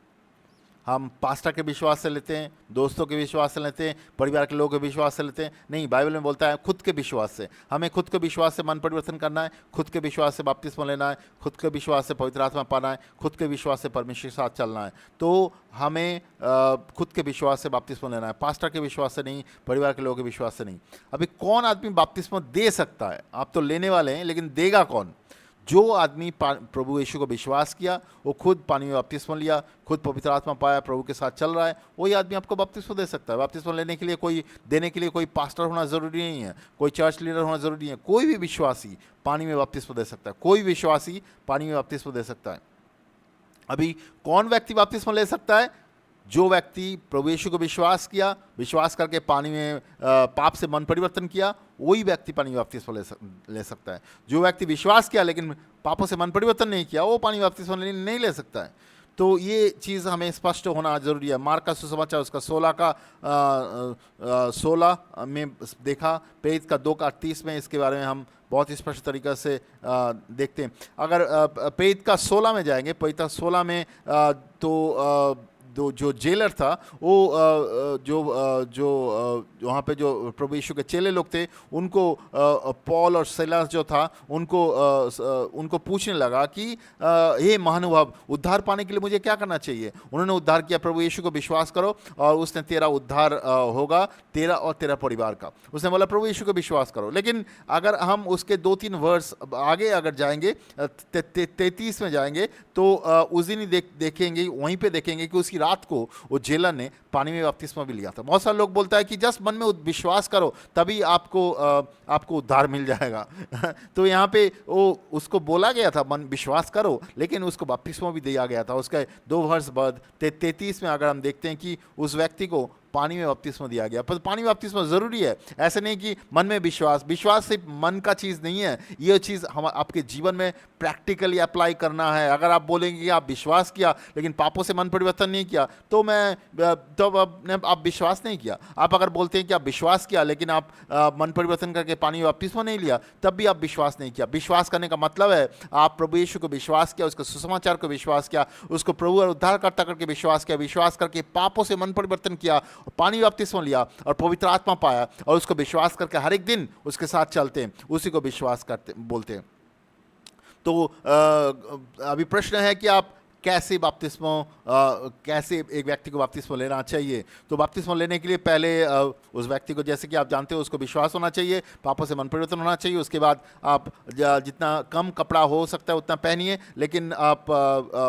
हम पास्टर के विश्वास से लेते हैं, दोस्तों के विश्वास से लेते हैं, परिवार के लोगों के विश्वास से लेते हैं। नहीं, बाइबल में बोलता है खुद के विश्वास से। हमें खुद के विश्वास से मन परिवर्तन करना है, खुद के विश्वास से बपतिस्मा लेना है, खुद के विश्वास से पवित्र आत्मा पाना है, खुद के विश्वास से परमेश्वर के साथ चलना है। तो हमें खुद के विश्वास से बपतिस्मा लेना है, पास्टर के विश्वास से नहीं, परिवार के लोगों के विश्वास से नहीं। अभी कौन आदमी बपतिस्मा दे सकता है? आप तो लेने वाले हैं, लेकिन देगा कौन? जो आदमी प्रभु यीशु को विश्वास किया, वो खुद पानी में बपतिस्मा लिया, खुद पवित्र आत्मा पाया, प्रभु के साथ चल रहा है, वही आदमी आपको बपतिस्मा दे सकता है। बपतिस्मा लेने के लिए देने के लिए कोई पास्टर होना ज़रूरी नहीं है, कोई चर्च लीडर होना ज़रूरी नहीं है। कोई भी विश्वासी पानी में बपतिस्मा दे सकता है, कोई विश्वासी पानी में बपतिस्मा दे सकता है। अभी कौन व्यक्ति बपतिस्मा ले सकता है? जो व्यक्ति प्रभु यीशु को विश्वास किया, विश्वास करके पानी में पाप से मन परिवर्तन किया, वही व्यक्ति पानी में बपतिस्मा ले सकता है। जो व्यक्ति विश्वास किया लेकिन पापों से मन परिवर्तन नहीं किया, वो पानी में बपतिस्मा नहीं ले सकता है। तो ये चीज़ हमें स्पष्ट होना जरूरी है। मार्क का सुसमाचार उसका 16 में देखा, प्रेरित का 2:38 में इसके बारे में हम बहुत ही स्पष्ट तरीक़े से देखते हैं। अगर प्रेरित का 16 में जाएंगे, प्रेरित का 16 में जो जेलर था, वो जो वहाँ पे जो प्रभु यीशु के चेले लोग थे, उनको पॉल और सिलास जो था, उनको पूछने लगा कि हे महानुभाव, उद्धार पाने के लिए मुझे क्या करना चाहिए? उन्होंने उद्धार किया, प्रभु यीशु को विश्वास करो और उसने तेरा उद्धार होगा, तेरा और तेरा परिवार का। उसने बोला प्रभु यीशु को विश्वास करो। लेकिन अगर हम उसके 2-3 वर्ष आगे अगर जाएंगे, 33 में जाएंगे, तो उस दिन ही देखेंगे, वहीं पे देखेंगे कि उसकी रात को वो जेलर ने पानी में बपतिस्मा भी लिया था। बहुत सारे लोग बोलता है कि जस्ट मन में विश्वास करो तभी आपको उद्धार मिल जाएगा। तो यहाँ पे उसको बोला गया था मन विश्वास करो, लेकिन उसको बपतिस्मा भी दिया गया था। उसके 2 वर्ष बाद 33 में अगर हम देखते हैं कि उस व्यक्ति को पानी में बपतिस्मा दिया गया। पर पानी में बपतिस्मा ज़रूरी है, ऐसे नहीं कि मन में विश्वास सिर्फ मन का चीज़ नहीं है। ये चीज़ हम आपके जीवन में प्रैक्टिकली अप्लाई करना है। अगर आप बोलेंगे कि आप विश्वास किया लेकिन पापों से मन परिवर्तन नहीं किया, तो आप विश्वास नहीं किया। आप अगर बोलते हैं कि आप विश्वास किया लेकिन आप मन परिवर्तन करके पानी में बपतिस्मा नहीं लिया, तब भी आप विश्वास नहीं किया। विश्वास करने का मतलब है आप प्रभु यीशु को विश्वास किया, उसके सुसमाचार को विश्वास किया, उसको प्रभु और उद्धारकर्ता करके विश्वास किया, विश्वास करके पापों से मन परिवर्तन किया, पानी बपतिस्मा लिया और पवित्र आत्मा पाया, और उसको विश्वास करके हर एक दिन उसके साथ चलते हैं, उसी को विश्वास करते बोलते हैं। तो अभी प्रश्न है कि आप कैसे एक व्यक्ति को बपतिस्मा लेना चाहिए। तो बपतिस्मा लेने के लिए पहले उस व्यक्ति को, जैसे कि आप जानते हो, उसको विश्वास होना चाहिए, पापों से मन परिवर्तन होना चाहिए। उसके बाद आप जितना कम कपड़ा हो सकता है उतना पहनिए, लेकिन आप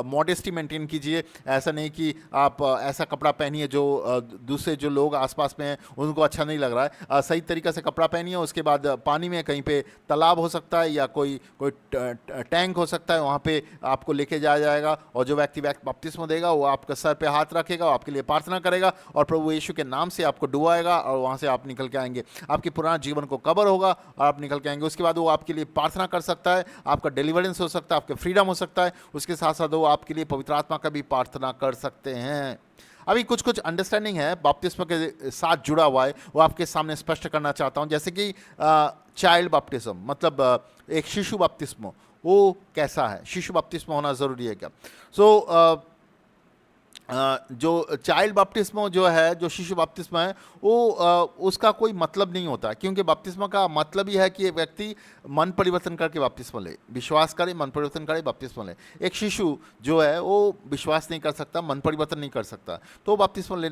मॉडेस्टी मेंटेन कीजिए। ऐसा नहीं कि आप ऐसा कपड़ा पहनिए जो दूसरे जो लोग आसपास में हैं उनको अच्छा नहीं लग रहा है। सही तरीक़े से कपड़ा पहनिए। उसके बाद पानी में कहीं पे तालाब हो सकता है या कोई टैंक हो सकता है, वहाँ पे आपको लेके जाया जाएगा, और जो व्यक्ति बपतिस्मा देगा वो आपके सर पे हाथ रखेगा, आपके लिए प्रार्थना करेगा और प्रभु यीशु के नाम से आपको डुबाएगा, और वहाँ से आप निकल के आएंगे। आपके पुराना जीवन को कवर होगा और आप निकल के आएंगे। उसके बाद वो आपके लिए प्रार्थना कर सकता है, आपका डिलीवरेंस हो सकता है, आपके फ्रीडम हो सकता है। उसके साथ साथ वो आपके लिए पवित्र आत्मा का भी प्रार्थना कर सकते हैं। अभी कुछ अंडरस्टैंडिंग है बपतिस्मा के साथ जुड़ा हुआ है, वो आपके सामने स्पष्ट करना चाहता हूँ। जैसे कि चाइल्ड बपतिस्म, मतलब एक शिशु बपतिस्मा, वो कैसा है? शिशु बपतिस्मा होना ज़रूरी है क्या? जो चाइल्ड बपतिस्मा जो है, जो शिशु बपतिस्मा है, वो उसका कोई मतलब नहीं होता, क्योंकि बपतिस्मा का मतलब ही है कि एक व्यक्ति मन परिवर्तन करके बपतिस्मा ले, विश्वास करे, मन परिवर्तन करे, बपतिस्मा ले। एक शिशु जो है वो विश्वास नहीं कर सकता, मन परिवर्तन नहीं कर सकता, तो बपतिस्मा ले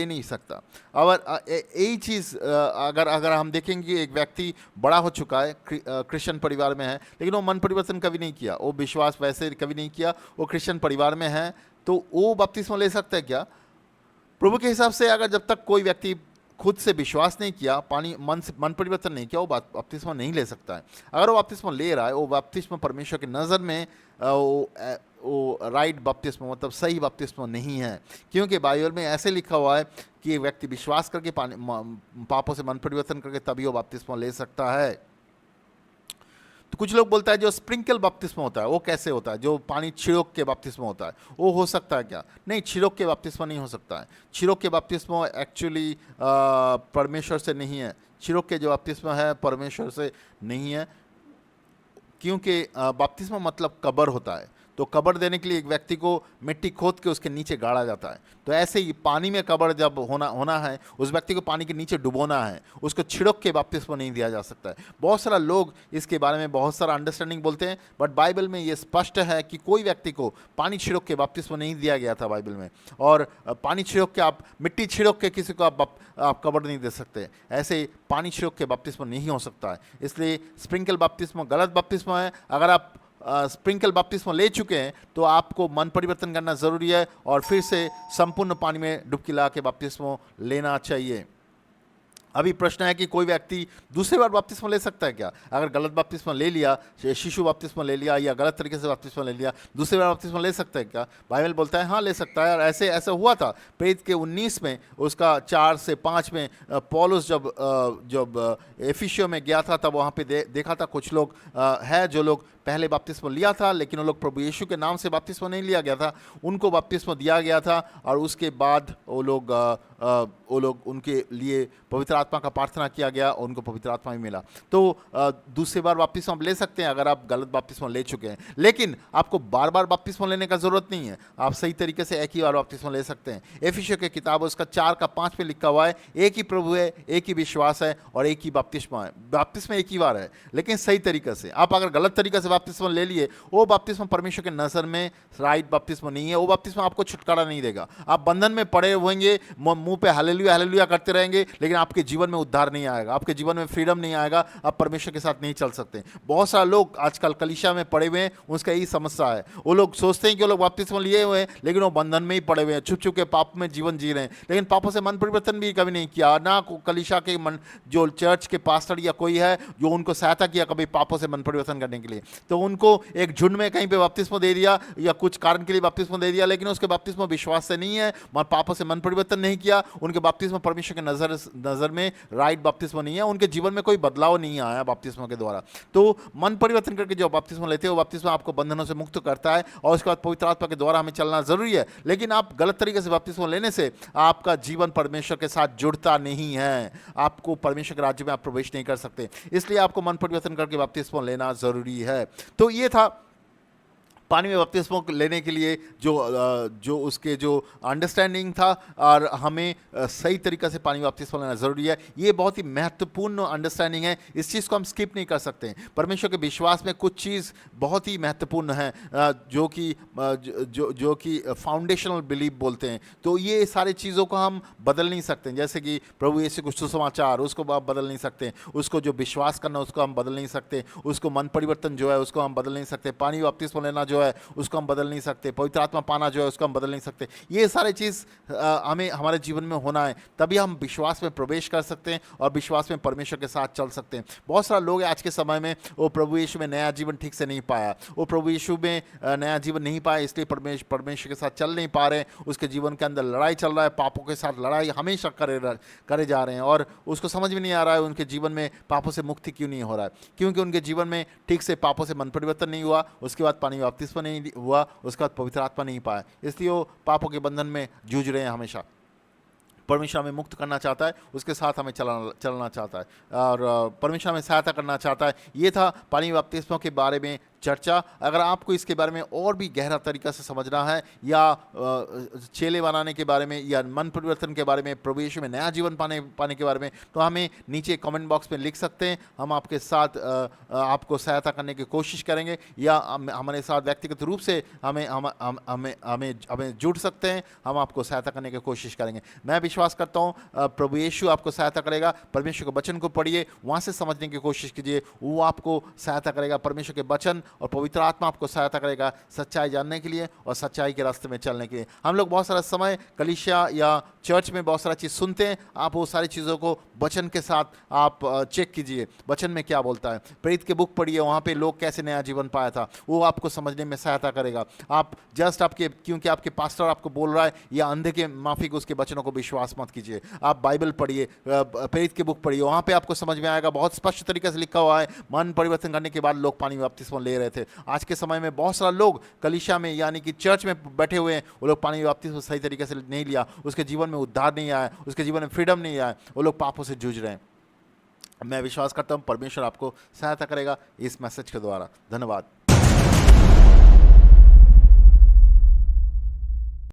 नहीं सकता। और यही चीज़ अगर हम देखेंगे, एक व्यक्ति बड़ा हो चुका है, क्रिश्चियन परिवार में है, लेकिन वो मन परिवर्तन कभी नहीं किया, वो विश्वास वैसे कभी नहीं किया, वो क्रिश्चियन परिवार में है, तो वो बपतिस्मा ले सकता है क्या? प्रभु के हिसाब से अगर जब तक कोई व्यक्ति खुद से विश्वास नहीं किया, मन परिवर्तन नहीं किया, वो बपतिस्मा नहीं ले सकता है। अगर वो बपतिस्मा ले रहा है, वो बपतिस्मा परमेश्वर की नज़र में वो राइट बपतिस्मा, मतलब सही बपतिस्मा नहीं है, क्योंकि बाइबल में ऐसे लिखा हुआ है कि एक व्यक्ति विश्वास करके पापों से मन परिवर्तन करके तभी वो बपतिस्मा ले सकता है। तो कुछ लोग बोलता है जो स्प्रिंकल बपतिस्मा होता है वो कैसे होता है, जो पानी छिड़क के बपतिस्मा होता है, वो हो सकता है क्या? नहीं, छिड़क के बपतिस्मा नहीं हो सकता है। छिड़क के बपतिस्मा एक्चुअली परमेश्वर से नहीं है। छिड़क के जो बपतिस्मा है परमेश्वर से नहीं है, क्योंकि बपतिस्मा मतलब कबर होता है। तो कब्र देने के लिए एक व्यक्ति को मिट्टी खोद के उसके नीचे गाड़ा जाता है। तो ऐसे ही पानी में कब्र जब होना है, उस व्यक्ति को पानी के नीचे डुबोना है, उसको छिड़क के बपतिस्मा नहीं दिया जा सकता है। बहुत सारा लोग इसके बारे में बहुत सारा अंडरस्टैंडिंग बोलते हैं, बट बाइबल में ये स्पष्ट है कि कोई व्यक्ति को पानी छिड़क के बपतिस्मा नहीं दिया गया था बाइबल में। और पानी छिड़क के, आप मिट्टी छिड़क के किसी को आप कब्र नहीं दे सकते। ऐसे ही पानी छिड़क के बपतिस्मा नहीं हो सकता है। इसलिए स्प्रिंकल बपतिस्मा गलत बपतिस्मा है। अगर आप स्प्रिंकल बपतिस्मा ले चुके हैं तो आपको मन परिवर्तन करना ज़रूरी है और फिर से संपूर्ण पानी में डुबकी लगा के बपतिस्मा लेना चाहिए। अभी प्रश्न है कि कोई व्यक्ति दूसरी बार बपतिस्मा ले सकता है क्या? अगर गलत बपतिस्मा ले लिया, शिशु बपतिस्मा ले लिया या गलत तरीके से बपतिस्मा ले लिया, दूसरी बार बपतिस्मा ले सकता है क्या? बाइबल बोलता है हाँ ले सकता है। और ऐसा हुआ था प्रेरित के 19 में, उसका 4 से 5 में पौलुस जब एफिसियों में गया था तब वहाँ पे देखा था कुछ लोग है जो लोग पहले बपतिस्मा लिया था लेकिन वो लोग प्रभु यीशु के नाम से बपतिस्मा नहीं लिया गया था, उनको बपतिस्मा दिया गया था और उसके बाद वो लोग उनके लिए पवित्र आत्मा का प्रार्थना किया गया और उनको पवित्र आत्मा भी मिला। तो दूसरी बार बपतिस्मा आप ले सकते हैं अगर आप गलत बपतिस्मा ले चुके हैं, लेकिन आपको बार बार बपतिस्मा लेने का जरूरत नहीं है। आप सही तरीके से एक ही बार बपतिस्मा ले सकते हैं। एफिसियों की किताब उसका 4:5 में लिखा हुआ है, एक ही प्रभु है, एक ही विश्वास है और एक ही बपतिस्मा है। बपतिस्मा एक ही बार है लेकिन सही तरीके से। आप अगर गलत तरीके से बपतिस्मा ले लिए, वो बपतिस्मा परमेश्वर के नजर में राइट बपतिस्मा नहीं है। वो बपतिस्मा आपको छुटकारा नहीं देगा। आप बंधन में पड़े होंगे, मुंह पे हालेलुया हालेलुया करते रहेंगे, लेकिन आपके जीवन में उद्धार नहीं आएगा, आपके जीवन में फ्रीडम नहीं आएगा, आप परमेश्वर के साथ नहीं चल सकते। बहुत सारे लोग आजकल कलीसिया में पड़े हुए हैं, उसका यही समस्या है। वो लोग सोचते हैं कि वो लोग बपतिस्मा लिए हुए हैं लेकिन वो बंधन में ही पड़े हुए हैं, छुप छुप के पाप में जीवन जी रहे हैं, लेकिन पापों से मन परिवर्तन भी कभी नहीं किया। ना कलीसिया के जो चर्च के पास्टर या कोई है जो उनको सहायता किया कभी पापों से मन परिवर्तन करने के लिए। तो उनको एक झुंड में कहीं पे बपतिस्मा दे दिया या कुछ कारण के लिए बपतिस्मा दे दिया, लेकिन उसके बपतिस्मा विश्वास से नहीं है, पापों से मन परिवर्तन नहीं किया, उनके बपतिस्मा परमेश्वर के नजर में राइट बपतिस्मा नहीं है, उनके जीवन में कोई बदलाव नहीं आया बपतिस्मा के द्वारा। तो मन परिवर्तन करके जो बपतिस्मा लेते हैं वो बपतिस्मा आपको बंधनों से मुक्त करता है और उसके बाद पवित्र आत्मा के द्वारा हमें चलना जरूरी है। लेकिन आप गलत तरीके से बपतिस्मा लेने से आपका जीवन परमेश्वर के साथ जुड़ता नहीं है, आपको परमेश्वर के राज्य में आप प्रवेश नहीं कर सकते। इसलिए आपको मन परिवर्तन करके बपतिस्मा लेना जरूरी है। तो ये था पानी में बपतिस्मा लेने के लिए जो उसके जो अंडरस्टैंडिंग था और हमें सही तरीके से पानी में बपतिस्मा लेना ज़रूरी है। ये बहुत ही महत्वपूर्ण अंडरस्टैंडिंग है, इस चीज़ को हम स्किप नहीं कर सकते। परमेश्वर के विश्वास में कुछ चीज़ बहुत ही महत्वपूर्ण है जो कि फाउंडेशनल बिलीव बोलते हैं। तो ये सारी चीज़ों को हम बदल नहीं सकते, जैसे कि प्रभु यीशु को सुसमाचार, उसको आप बदल नहीं सकते, उसको जो विश्वास करना उसको हम बदल नहीं सकते, उसको मन परिवर्तन जो है उसको हम बदल नहीं सकते, पानी में बपतिस्मा लेना जो है उसको हम बदल नहीं सकते, पवित्र आत्मा पाना जो है उसको हम बदल नहीं सकते। ये सारे चीज़ हमें हमारे जीवन में होना है, तभी हम विश्वास में प्रवेश कर सकते हैं और विश्वास में परमेश्वर के साथ चल सकते हैं। बहुत सारे लोग आज के समय में वो प्रभु यीशु में नया जीवन ठीक से नहीं पाया, वो प्रभु यीशु में नया जीवन नहीं पाया, इसलिए परमेश्वर के साथ चल नहीं पा रहे हैं। उसके जीवन के अंदर लड़ाई चल रहा है, पापों के साथ लड़ाई हमेशा करे जा रहे हैं और उसको समझ में नहीं आ रहा है उनके जीवन में पापों से मुक्ति क्यों नहीं हो रहा है, क्योंकि उनके जीवन में ठीक से पापों से मन परिवर्तन नहीं हुआ, उसके बाद पानी में बपतिस्मा नहीं हुआ, उसके बाद पवित्र आत्मा नहीं पाया, इसलिए वो पापों के बंधन में जूझ रहे हैं। हमेशा परमेश्वर हमें मुक्त करना चाहता है, उसके साथ हमें चलना चाहता है और परमेश्वर हमें सहायता करना चाहता है। ये था पानी में बपतिस्मा के बारे में चर्चा। अगर आपको इसके बारे में और भी गहरा तरीका से समझना है या चेले बनाने के बारे में या मन परिवर्तन के बारे में, प्रभु यीशु में नया जीवन पाने के बारे में, तो हमें नीचे कमेंट बॉक्स में लिख सकते हैं। हम आपके साथ आपको सहायता करने की कोशिश करेंगे या हमारे साथ व्यक्तिगत रूप से हमें जुड़ सकते हैं, हम आपको सहायता करने की कोशिश करेंगे। मैं विश्वास करता हूँ प्रभु यीशु आपको सहायता करेगा। परमेश्वर के वचन को पढ़िए, वहाँ से समझने की कोशिश कीजिए, वो आपको सहायता करेगा। परमेश्वर के वचन और पवित्र आत्मा आपको सहायता करेगा सच्चाई जानने के लिए और सच्चाई के रास्ते में चलने के लिए। हम लोग बहुत सारा समय कलीसिया या चर्च में बहुत सारा चीज़ सुनते हैं, आप वो सारी चीज़ों को वचन के साथ आप चेक कीजिए, वचन में क्या बोलता है। प्रेरित के बुक पढ़िए, वहाँ पे लोग कैसे नया जीवन पाया था, वो आपको समझने में सहायता करेगा। आप जस्ट क्योंकि आपके पास्टर आपको बोल रहा है या अंधे के माफिक उसके वचनों को विश्वास मत कीजिए। आप बाइबल पढ़िए, प्रेरित के बुक पढ़िए, वहाँ पे आपको समझ में आएगा, बहुत स्पष्ट तरीके से लिखा हुआ है। मन परिवर्तन करने के बाद लोग पानी में बपतिस्मा ले रहे थे। आज के समय में बहुत सारे लोग कलीसिया में यानी कि चर्च में बैठे हुए हैं, वो लोग पानी में बपतिस्मा सही तरीके से नहीं लिया, उसके जीवन में उद्धार नहीं आया, उसके जीवन में फ्रीडम नहीं आया, वो लोग पापों से जूझ रहे हैं। मैं विश्वास करता हूँ परमेश्वर आपको सहायता करेगा इस मैसेज के द्वारा। धन्यवाद।